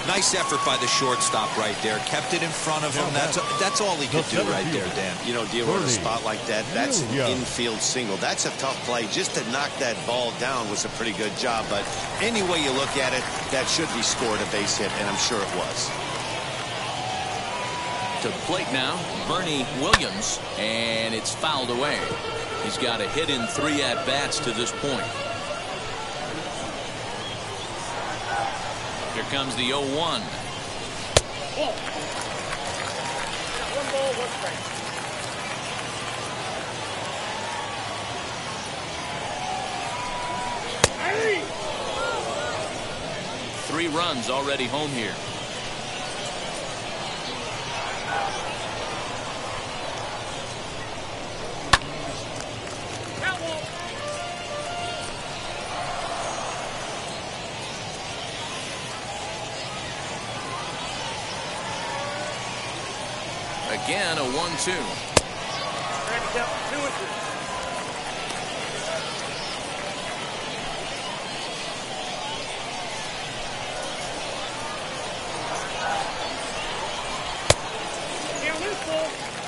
Nice effort by the shortstop right there. Kept it in front of him. That's all he could do right there, Dan. You know, deal with a spot like that, that's an infield single. That's a tough play. Just to knock that ball down was a pretty good job. But any way you look at it, that should be scored a base hit, and I'm sure it was. To the plate now, Bernie Williams, and it's fouled away. He's got a hit in 3 at-bats to this point. Here comes the 0-1. Ball. 1 ball, 1 strike. Hey! 3 runs already home here. Again, a 1-2. Handicap 2-2.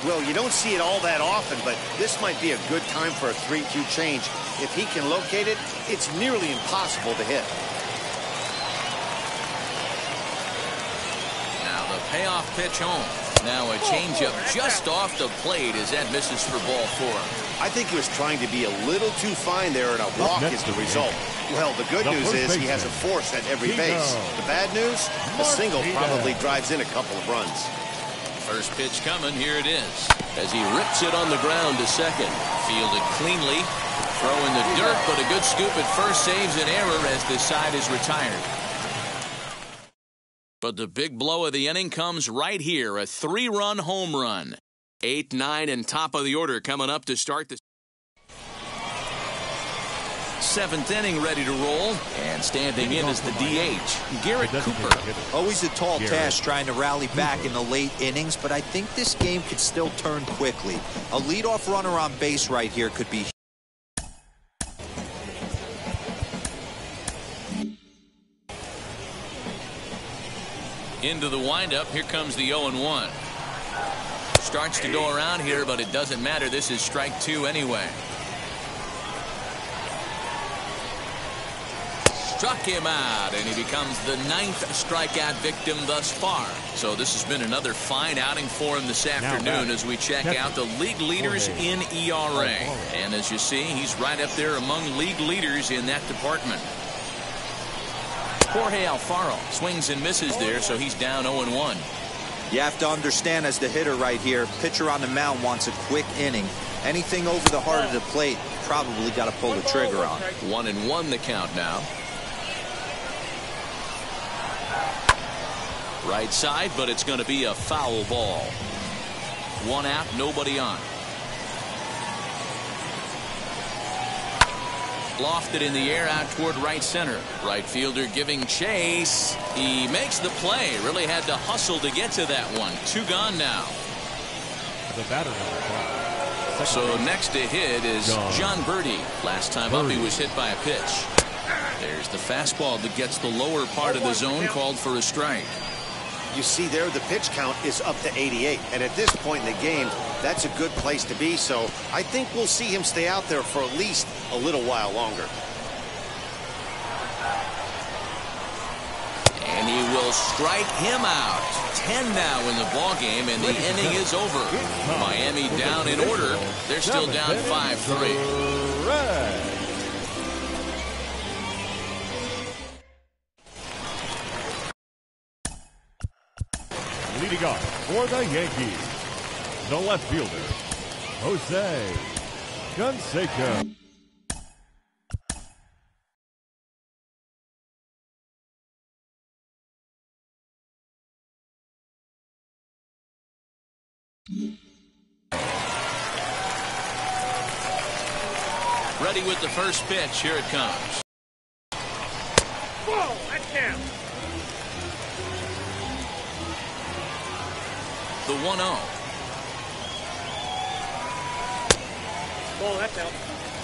Well, you don't see it all that often, but this might be a good time for a 3-2 change. If he can locate it, it's nearly impossible to hit. Now the payoff pitch home. Now a changeup just off the plate as that misses for ball 4. I think he was trying to be a little too fine there, and a walk is the result. Well, the good news is he has a force at every base. The bad news, the single probably drives in a couple of runs. First pitch coming, here it is. As he rips it on the ground to second. Fielded cleanly. Throw in the dirt, but a good scoop at first saves an error as this side is retired. But the big blow of the inning comes right here, a 3-run home run. 8, 9, and top of the order coming up to start the 7th inning, ready to roll. And standing in is the DH, Garrett Cooper. Always a tall task trying to rally back in the late innings, but I think this game could still turn quickly. A leadoff runner on base right here could be Into the windup. Here comes the 0-1. Starts to go around here, but it doesn't matter. This is strike 2 anyway. Struck him out, and he becomes the 9th strikeout victim thus far. So this has been another fine outing for him this afternoon as we check out the league leaders in ERA. And as you see, he's right up there among league leaders in that department. Jorge Alfaro swings and misses there, so he's down 0-1. You have to understand, as the hitter right here, pitcher on the mound wants a quick inning. Anything over the heart of the plate, probably got to pull the trigger on. 1-1 the count now. Right side, but it's going to be a foul ball. 1 out, nobody on. Lofted in the air out toward right center. Right fielder giving chase. He makes the play. Really had to hustle to get to that one. 2 gone now. The batter number 5. So next to hit is John Birdie. Last time up he was hit by a pitch. There's the fastball that gets the lower part of the zone, called for a strike. You see there, the pitch count is up to 88. And at this point in the game, that's a good place to be. So I think we'll see him stay out there for at least a little while longer. And he will strike him out. 10 now in the ballgame, and the inning is over. Miami down in order. They're still down 5-3. Leading off for the Yankees, the left fielder, Jose Canseco. Ready with the first pitch. Here it comes. Whoa, that's down. The 1-0. Whoa, that's out.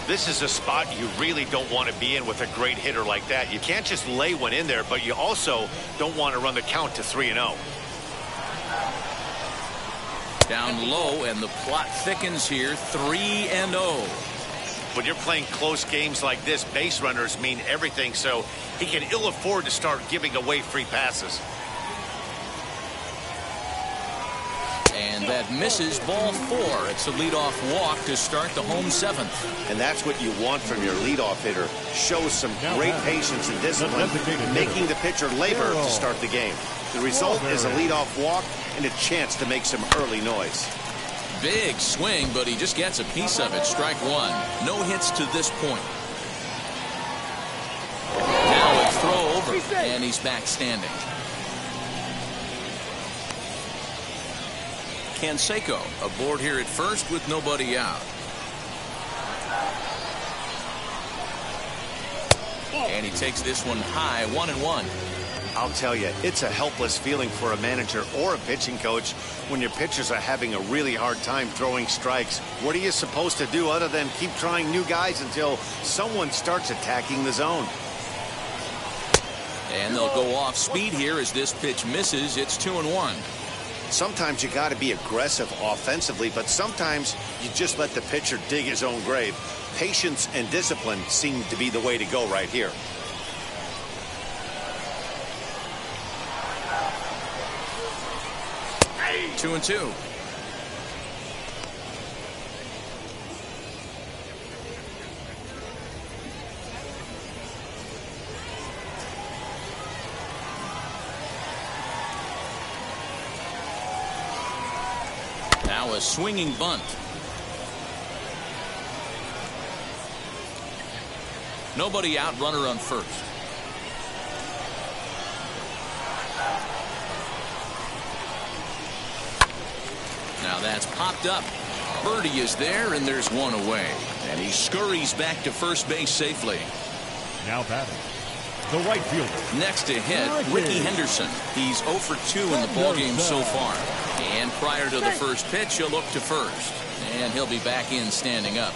This is a spot you really don't want to be in with a great hitter like that. You can't just lay one in there, but you also don't want to run the count to 3-0. Down low, and the plot thickens here. 3-0. When you're playing close games like this, base runners mean everything, so he can ill afford to start giving away free passes. And that misses, ball 4. It's a leadoff walk to start the home 7th. And that's what you want from your leadoff hitter. Shows some great patience and discipline, making the pitcher labor to start the game. The result is a leadoff walk and a chance to make some early noise. Big swing, but he just gets a piece of it. Strike 1. No hits to this point. Now a throw over, and he's back standing. Canseco aboard here at first with nobody out. And he takes this one high. 1-1. I'll tell you, it's a helpless feeling for a manager or a pitching coach when your pitchers are having a really hard time throwing strikes. What are you supposed to do other than keep trying new guys until someone starts attacking the zone? And they'll go off speed here as this pitch misses. It's 2-1. Sometimes you got to be aggressive offensively, but sometimes you just let the pitcher dig his own grave. Patience and discipline seem to be the way to go right here. Hey. 2-2. Now a swinging bunt. Nobody out, runner on first. Now that's popped up. Birdie is there, and there's one away. And he scurries back to first base safely. Now batting, the right fielder. Next to hit, Ricky Henderson. He's 0 for 2 in the ballgame so far. And prior to the first pitch, he'll look to first. And he'll be back in standing up.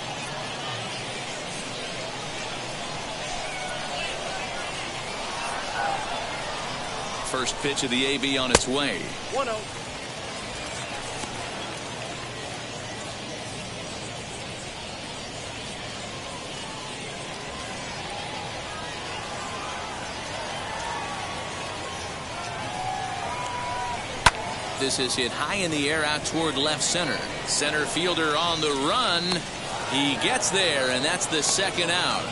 First pitch of the AB on its way. 1-0. This is hit high in the air out toward left center. Center fielder on the run. He gets there, and that's the second out.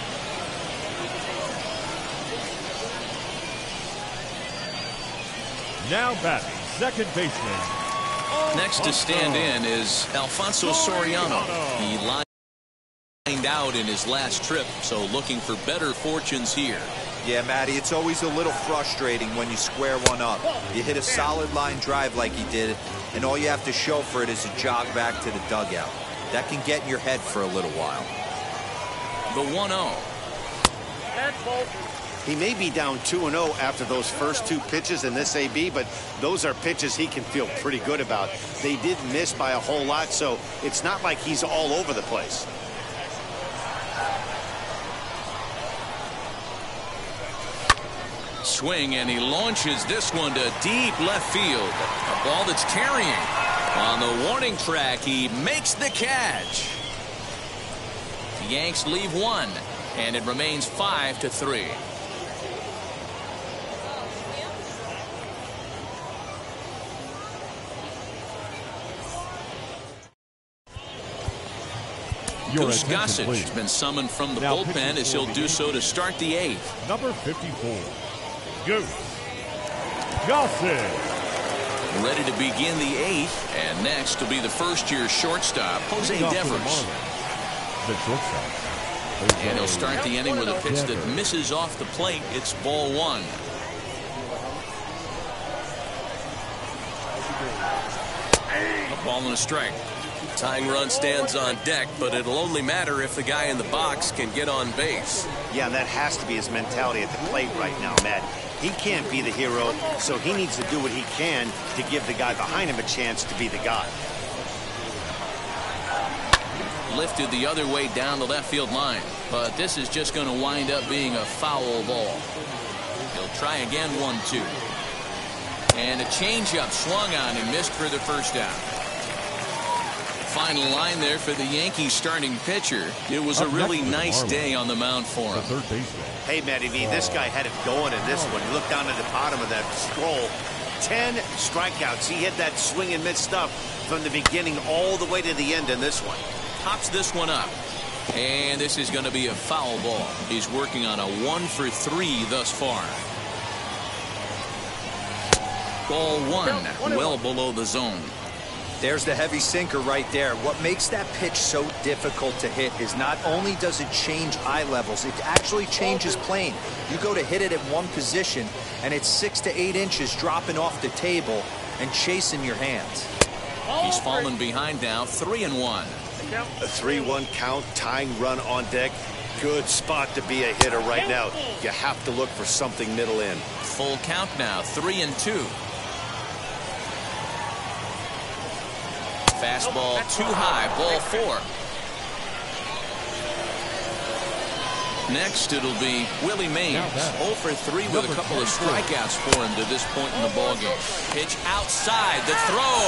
Now batting, second baseman. Next to stand in is Alfonso Soriano. He lined out in his last trip, so looking for better fortunes here. Yeah, Matty, it's always a little frustrating when you square one up. You hit a solid line drive like he did, and all you have to show for it is a jog back to the dugout. That can get in your head for a little while. The 1-0. That's ball 2. He may be down 2-0 after those first two pitches in this AB, but those are pitches he can feel pretty good about. They did miss by a whole lot, so it's not like he's all over the place. Swing, and he launches this one to deep left field. A ball that's carrying. On the warning track, he makes the catch. The Yanks leave one, and it remains 5-3. Goose Gossage has been summoned from the bullpen as he'll do so to start the 8th. Number 54, Goose Gossage. Ready to begin the 8th, and next will be the first-year shortstop, Jose Devers. The shortstop. And he'll start the inning with a pitch that misses off the plate. It's ball 1. A ball and a strike. Tying run stands on deck, but it'll only matter if the guy in the box can get on base. Yeah, that has to be his mentality at the plate right now, Matt. He can't be the hero, so he needs to do what he can to give the guy behind him a chance to be the guy. Lifted the other way down the left field line, but this is just going to wind up being a foul ball. He'll try again, 1-2. And a changeup swung on and missed for the first out. Final line there for the Yankees starting pitcher. It was a really nice day on the mound for him. Third baseman. Hey, Matty V, this guy had it going in this one. You look down at the bottom of that scroll. 10 strikeouts. He hit that swing and miss stuff from the beginning all the way to the end in this one. Pops this one up. And this is going to be a foul ball. He's working on a 1-for-3 thus far. Ball 1, well below the zone. There's the heavy sinker right there. What makes that pitch so difficult to hit is not only does it change eye levels, it actually changes plane. You go to hit it at one position, and it's 6 to 8 inches dropping off the table and chasing your hands. He's fallen behind now, 3-1. A 3-1 count, tying run on deck. Good spot to be a hitter right now. You have to look for something middle in. Full count now, 3-2. Fastball too high, ball 4. Next, it'll be Willie Mays, 0-for-3 with a couple of strikeouts for him to this point in the ballgame. Pitch outside, the throw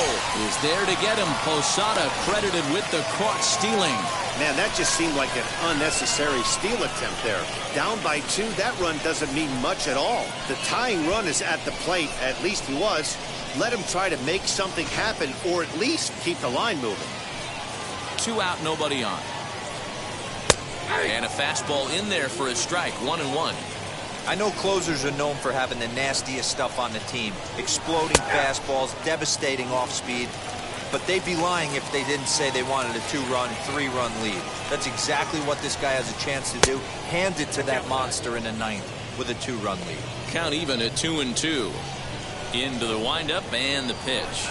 is there to get him. Posada credited with the caught stealing. Man, that just seemed like an unnecessary steal attempt there. Down by 2, that run doesn't mean much at all. The tying run is at the plate, at least he was. Let him try to make something happen, or at least keep the line moving. 2 out, nobody on. And a fastball in there for a strike, 1-1. I know closers are known for having the nastiest stuff on the team. Exploding fastballs, devastating off speed. But they'd be lying if they didn't say they wanted a 2-run, 3-run lead. That's exactly what this guy has a chance to do. Hand it to that monster in the 9th with a 2-run lead. Count even at 2-2. Into the windup and the pitch.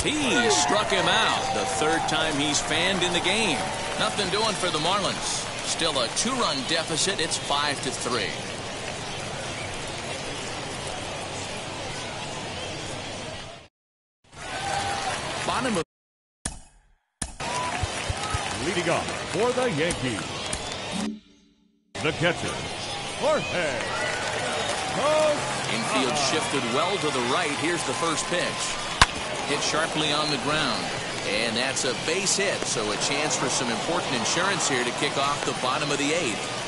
He struck him out. The 3rd time he's fanned in the game. Nothing doing for the Marlins. Still a 2-run deficit. It's 5-3. Bottom of Leading off for the Yankees, the catcher, Jorge. Infield shifted well to the right. Here's the first pitch. Hit sharply on the ground. And that's a base hit, so a chance for some important insurance here to kick off the bottom of the 8th.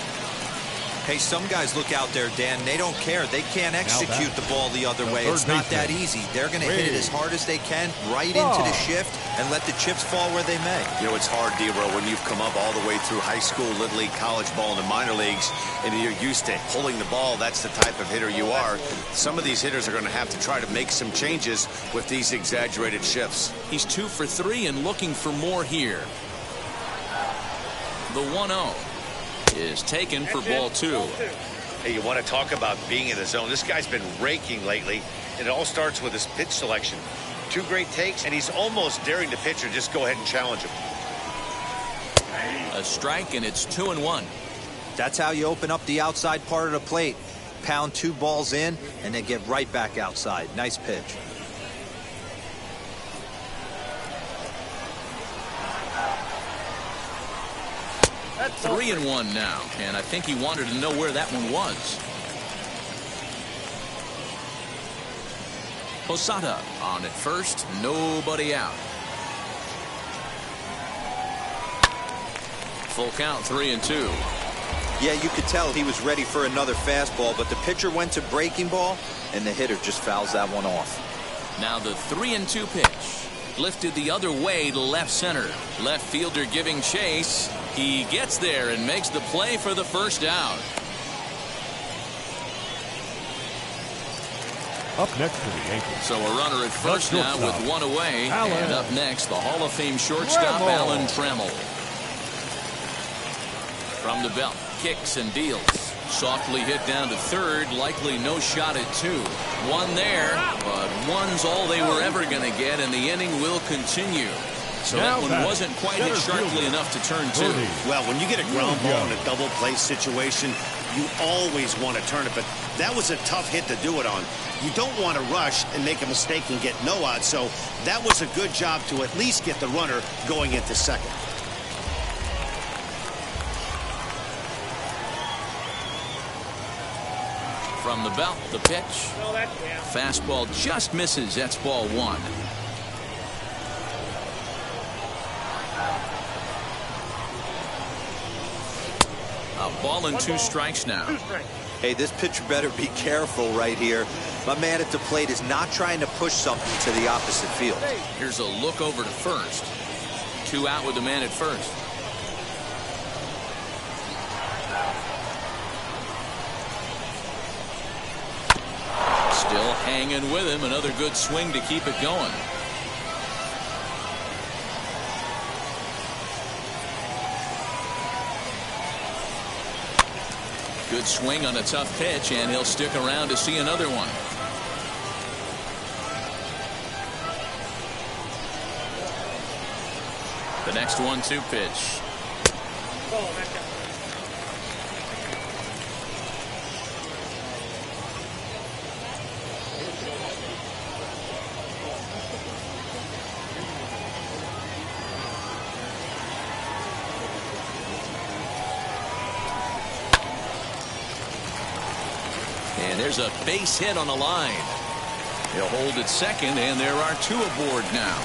Hey, some guys look out there, Dan. They don't care. They can't execute the ball the other way. It's not that easy. They're going to hit it as hard as they can right into the shift and let the chips fall where they may. You know, it's hard, D-Bro, when you've come up all the way through high school, little league, college ball, and the minor leagues, and you're used to pulling the ball. That's the type of hitter you are. Some of these hitters are going to have to try to make some changes with these exaggerated shifts. He's 2 for 3 and looking for more here. The 1-0 is taken for ball 2. Hey, you want to talk about being in the zone? This guy's been raking lately, and it all starts with his pitch selection. 2 great takes, and he's almost daring the pitcher just go ahead and challenge him. A strike, and it's 2-1. That's how you open up the outside part of the plate. Pound 2 balls in, and then get right back outside. Nice pitch. That's 3-1 now, and I think he wanted to know where that one was. Posada on at first, nobody out. Full count, 3-2. Yeah, you could tell he was ready for another fastball, but the pitcher went to breaking ball, and the hitter just fouls that one off. Now the 3-2 pitch. Lifted the other way to left center. Left fielder giving chase. He gets there and makes the play for the first out. Up next for the Yankees. So a runner at first now with 1 away. And up next, the Hall of Fame shortstop, Alan Trammell. From the belt, kicks and deals. Softly hit down to third, likely no shot at 2. 1 there, but 1's all they were ever going to get, and the inning will continue. So that one wasn't quite hit sharply enough to turn 2. Well, when you get a ground ball in a double play situation, you always want to turn it, but that was a tough hit to do it on. You don't want to rush and make a mistake and get no out, so that was a good job to at least get the runner going into second. From the belt, the pitch. Fastball just misses. That's ball 1. A ball and 2 strikes now. Hey, this pitcher better be careful right here. My man at the plate is not trying to push something to the opposite field. Here's a look over to first. 2 out with the man at first. Still hanging with him. Another good swing to keep it going. Good swing on a tough pitch, and he'll stick around to see another one. The next 1-2 pitch. And there's a base hit on the line. He'll hold at second, and there are 2 aboard now.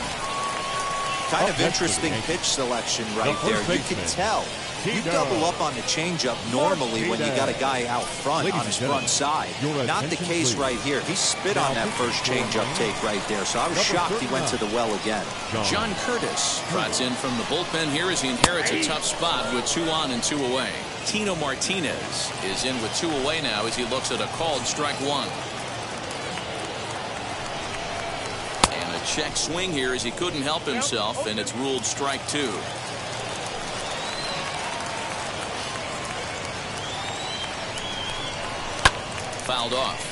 Kind of interesting pitch selection right there. You can tell. You double up on the changeup normally when you got a guy out front on his front side. Not the case right here. He spit on that first changeup take right there, so I was shocked he went to the well again. John Curtis trots in from the bullpen here as he inherits a tough spot with 2 on and 2 away. Tino Martinez is in with 2 away now as he looks at a called strike 1. And a check swing here as he couldn't help himself, and it's ruled strike 2. Fouled off.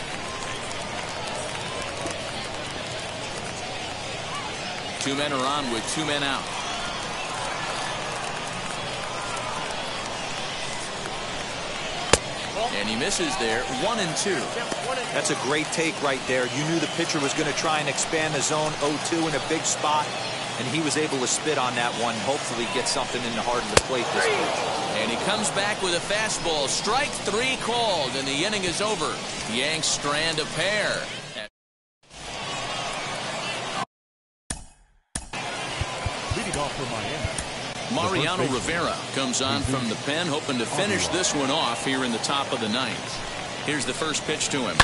Two men are on with 2 men out. And he misses there. 1-2. That's a great take right there. You knew the pitcher was going to try and expand the zone. 0-2 in a big spot. and he was able to spit on that one, hopefully get something in the heart of the plate this pitch. And he comes back with a fastball. Strike 3 called, and the inning is over. The Yanks strand a pair. Leading off for Miami, Mariano Rivera comes on from the pen, hoping to finish this one off here in the top of the ninth. Here's the first pitch to him.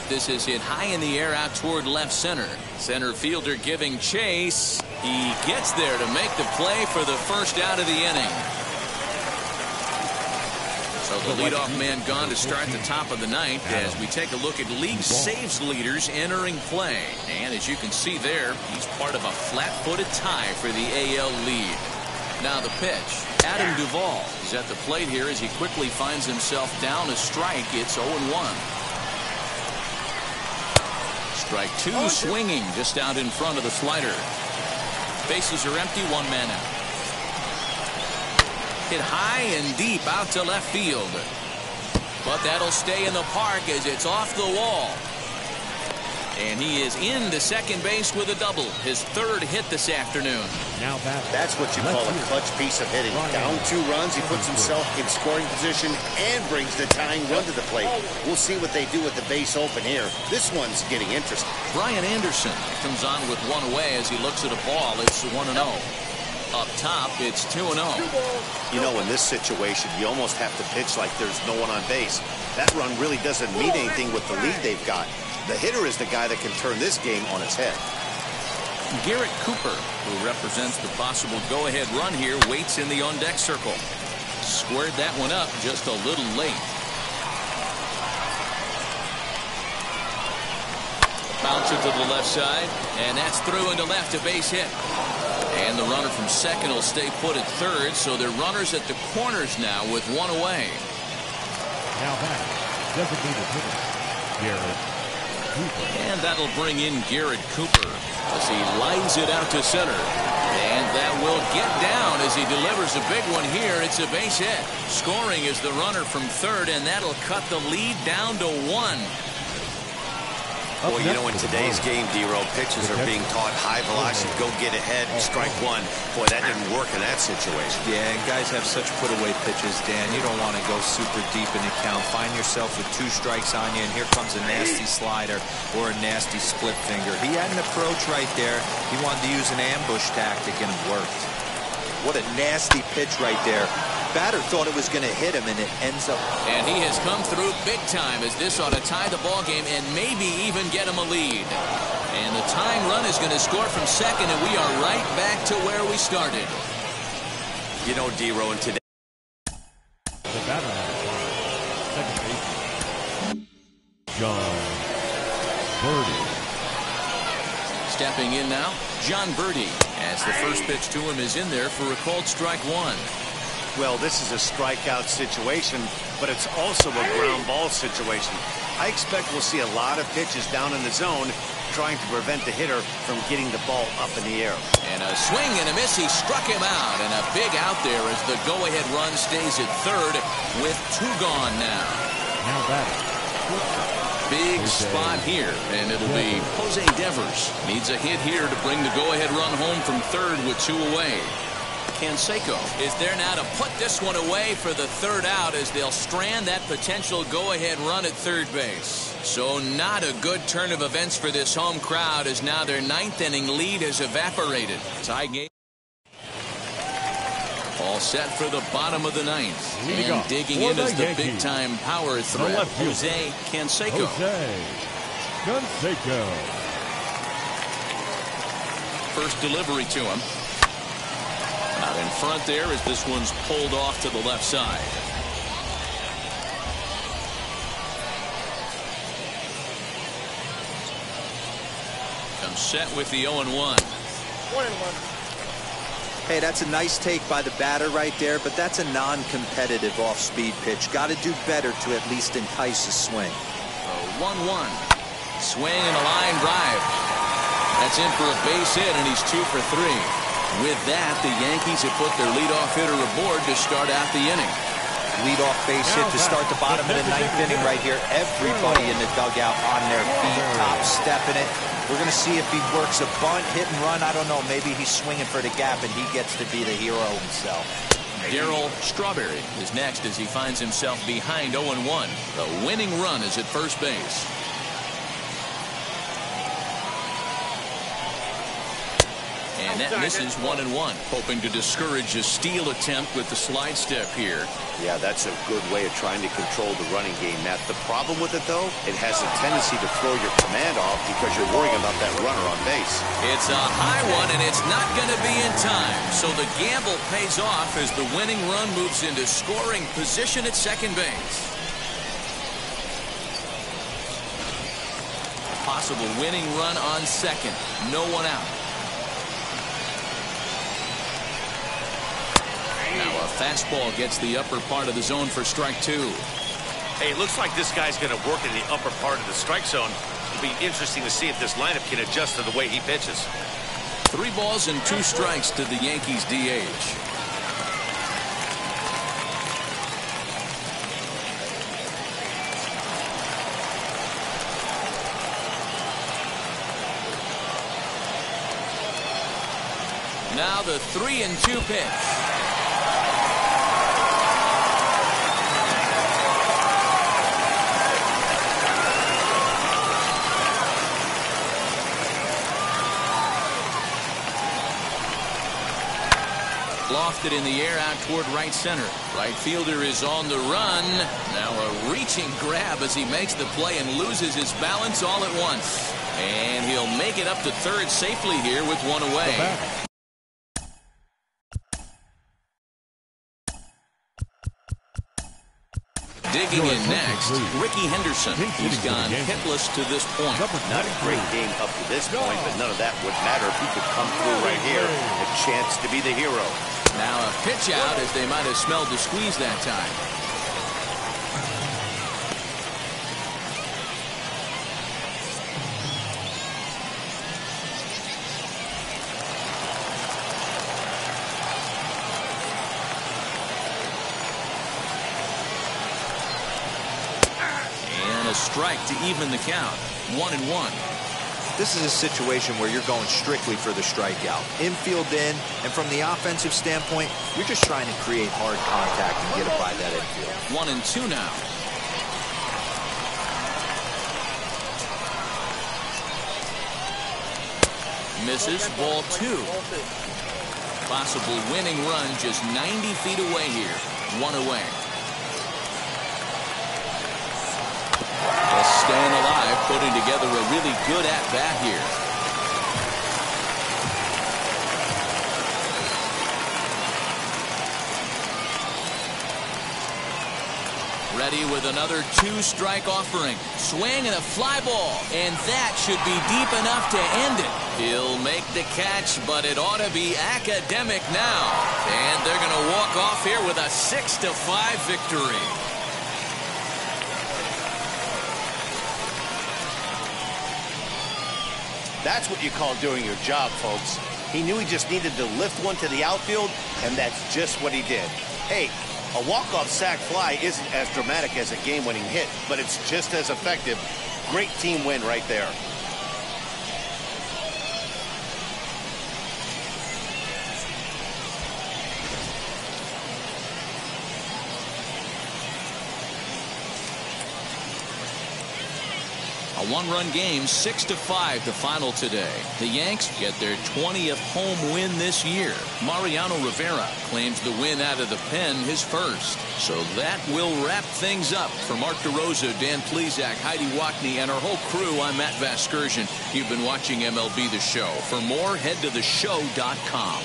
This is hit high in the air out toward left center. Center fielder giving chase. He gets there to make the play for the first out of the inning. So the leadoff man gone to start the top of the ninth as we take a look at league saves leaders entering play. And as you can see there, he's part of a flat-footed tie for the AL lead. Now the pitch. Adam Duvall is at the plate here as he quickly finds himself down a strike. It's 0-1. Strike 2 swinging just out in front of the slider. Bases are empty, 1 man out. Hit high and deep out to left field. But that'll stay in the park as it's off the wall. And he is into second base with a double. His 3rd hit this afternoon. now That's what you call a clutch piece of hitting. Down 2 runs, he puts himself in scoring position and brings the tying run to the plate. We'll see what they do with the base open here. This one's getting interesting. Brian Anderson comes on with 1 away as he looks at a ball. It's 1-0. Up top, it's 2-0. You know, in this situation, you almost have to pitch like there's no one on base. That run really doesn't mean anything with the lead they've got. The hitter is the guy that can turn this game on its head. Garrett Cooper, who represents the possible go-ahead run here, waits in the on-deck circle. Squared that one up just a little late. Bounce it to the left side, and that's through into left, a base hit. And the runner from second will stay put at third, so they're runners at the corners now with 1 away. Now back, designated hitter, Garrett Cooper. And that'll bring in Garrett Cooper as he lines it out to center. And that will get down as he delivers a big one here. It's a base hit. Scoring is the runner from third, and that'll cut the lead down to 1. Well, you know, in today's game, D-Row, pitchers are being taught high velocity, go get ahead, strike 1. Boy, that didn't work in that situation. Yeah, and guys have such put-away pitches, Dan. You don't want to go super deep in the count. Find yourself with 2 strikes on you, and here comes a nasty slider or a nasty split finger. He had an approach right there. He wanted to use an ambush tactic, and it worked. What a nasty pitch right there. Batter thought it was going to hit him, and it ends up. And he has come through big time as this ought to tie the ball game and maybe even get him a lead. And the tying run is going to score from second, and we are right back to where we started. You know, D-Row, in today. The batter second baseman, John Birdie. Stepping in now, John Birdie, as the first pitch to him is in there for a called strike 1. Well, this is a strikeout situation, but it's also a ground ball situation. I expect we'll see a lot of pitches down in the zone trying to prevent the hitter from getting the ball up in the air. And a swing and a miss. He struck him out, and a big out there as the go-ahead run stays at third with 2 gone now. Now batter. Big spot here, and it'll be Jose Devers. Needs a hit here to bring the go-ahead run home from third with 2 away. Canseco is there now to put this one away for the 3rd out as they'll strand that potential go-ahead run at third base. So not a good turn of events for this home crowd as now their 9th inning lead has evaporated. Tie game. All set for the bottom of the 9th. And digging in is the big-time power threat, Jose Canseco. Jose Canseco. First delivery to him. Out in front there as this one's pulled off to the left side. Comes set with the 0-1. 1-1. Hey, that's a nice take by the batter right there, but that's a non-competitive off-speed pitch. Got to do better to at least entice a swing. 1-1. Swing and a line drive. That's in for a base hit, and he's 2 for 3. With that, the Yankees have put their leadoff hitter aboard to start out the inning. leadoff base hit to start the bottom of the ninth inning right here. Everybody in the dugout on their feet, top stepping it. We're going to see if he works a bunt, hit and run. I don't know. Maybe he's swinging for the gap and he gets to be the hero himself. Darryl Strawberry is next as he finds himself behind 0-1. The winning run is at first base. And that misses 1-1. Hoping to discourage a steal attempt with the slide step here. Yeah, that's a good way of trying to control the running game, Matt. The problem with it, though, it has a tendency to throw your command off because you're worrying about that runner on base. It's a high one, and it's not going to be in time. So the gamble pays off as the winning run moves into scoring position at second base. Possible winning run on second. No one out. Now a fastball gets the upper part of the zone for strike two. Hey, it looks like this guy's going to work in the upper part of the strike zone. It'll be interesting to see if this lineup can adjust to the way he pitches. 3 balls and 2 strikes to the Yankees DH. Now the 3-2 pitch. Lofted in the air out toward right center. Right fielder is on the run. Now a reaching grab as he makes the play and loses his balance all at once. And he'll make it up to third safely here with 1 away. Digging in next, Ricky Henderson. He's gone hitless to this point. Not a great game up to this point, but none of that would matter if he could come through right here. A chance to be the hero. Now a pitch out as they might have smelled the squeeze that time. And a strike to even the count. 1-1. This is a situation where you're going strictly for the strikeout. Infield in, and from the offensive standpoint, you're just trying to create hard contact and get it by that infield. 1-2 now. Misses, ball 2. Possible winning run just 90 feet away here. 1 away. Just staying alive, putting together a really good at-bat here. Ready with another 2-strike offering. Swing and a fly ball. And that should be deep enough to end it. He'll make the catch, but it ought to be academic now. And they're going to walk off here with a 6-5 victory. That's what you call doing your job, folks. He knew he just needed to lift one to the outfield, and that's just what he did. Hey, a walk-off sac fly isn't as dramatic as a game-winning hit, but it's just as effective. Great team win right there. A 1-run game, 6-5 the final today. The Yanks get their 20th home win this year. Mariano Rivera claims the win out of the pen his first. So that will wrap things up. For Mark DeRosa, Dan Plesac, Heidi Wackney, and our whole crew, I'm Matt Vasgersian. You've been watching MLB The Show. For more, head to theshow.com.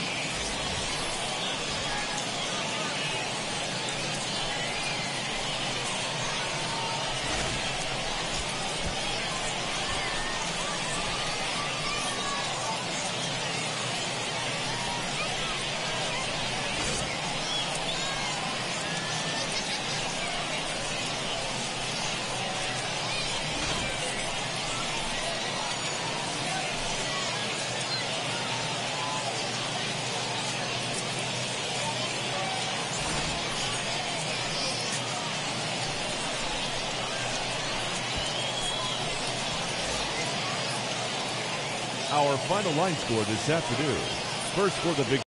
Our final line score this afternoon. First for the big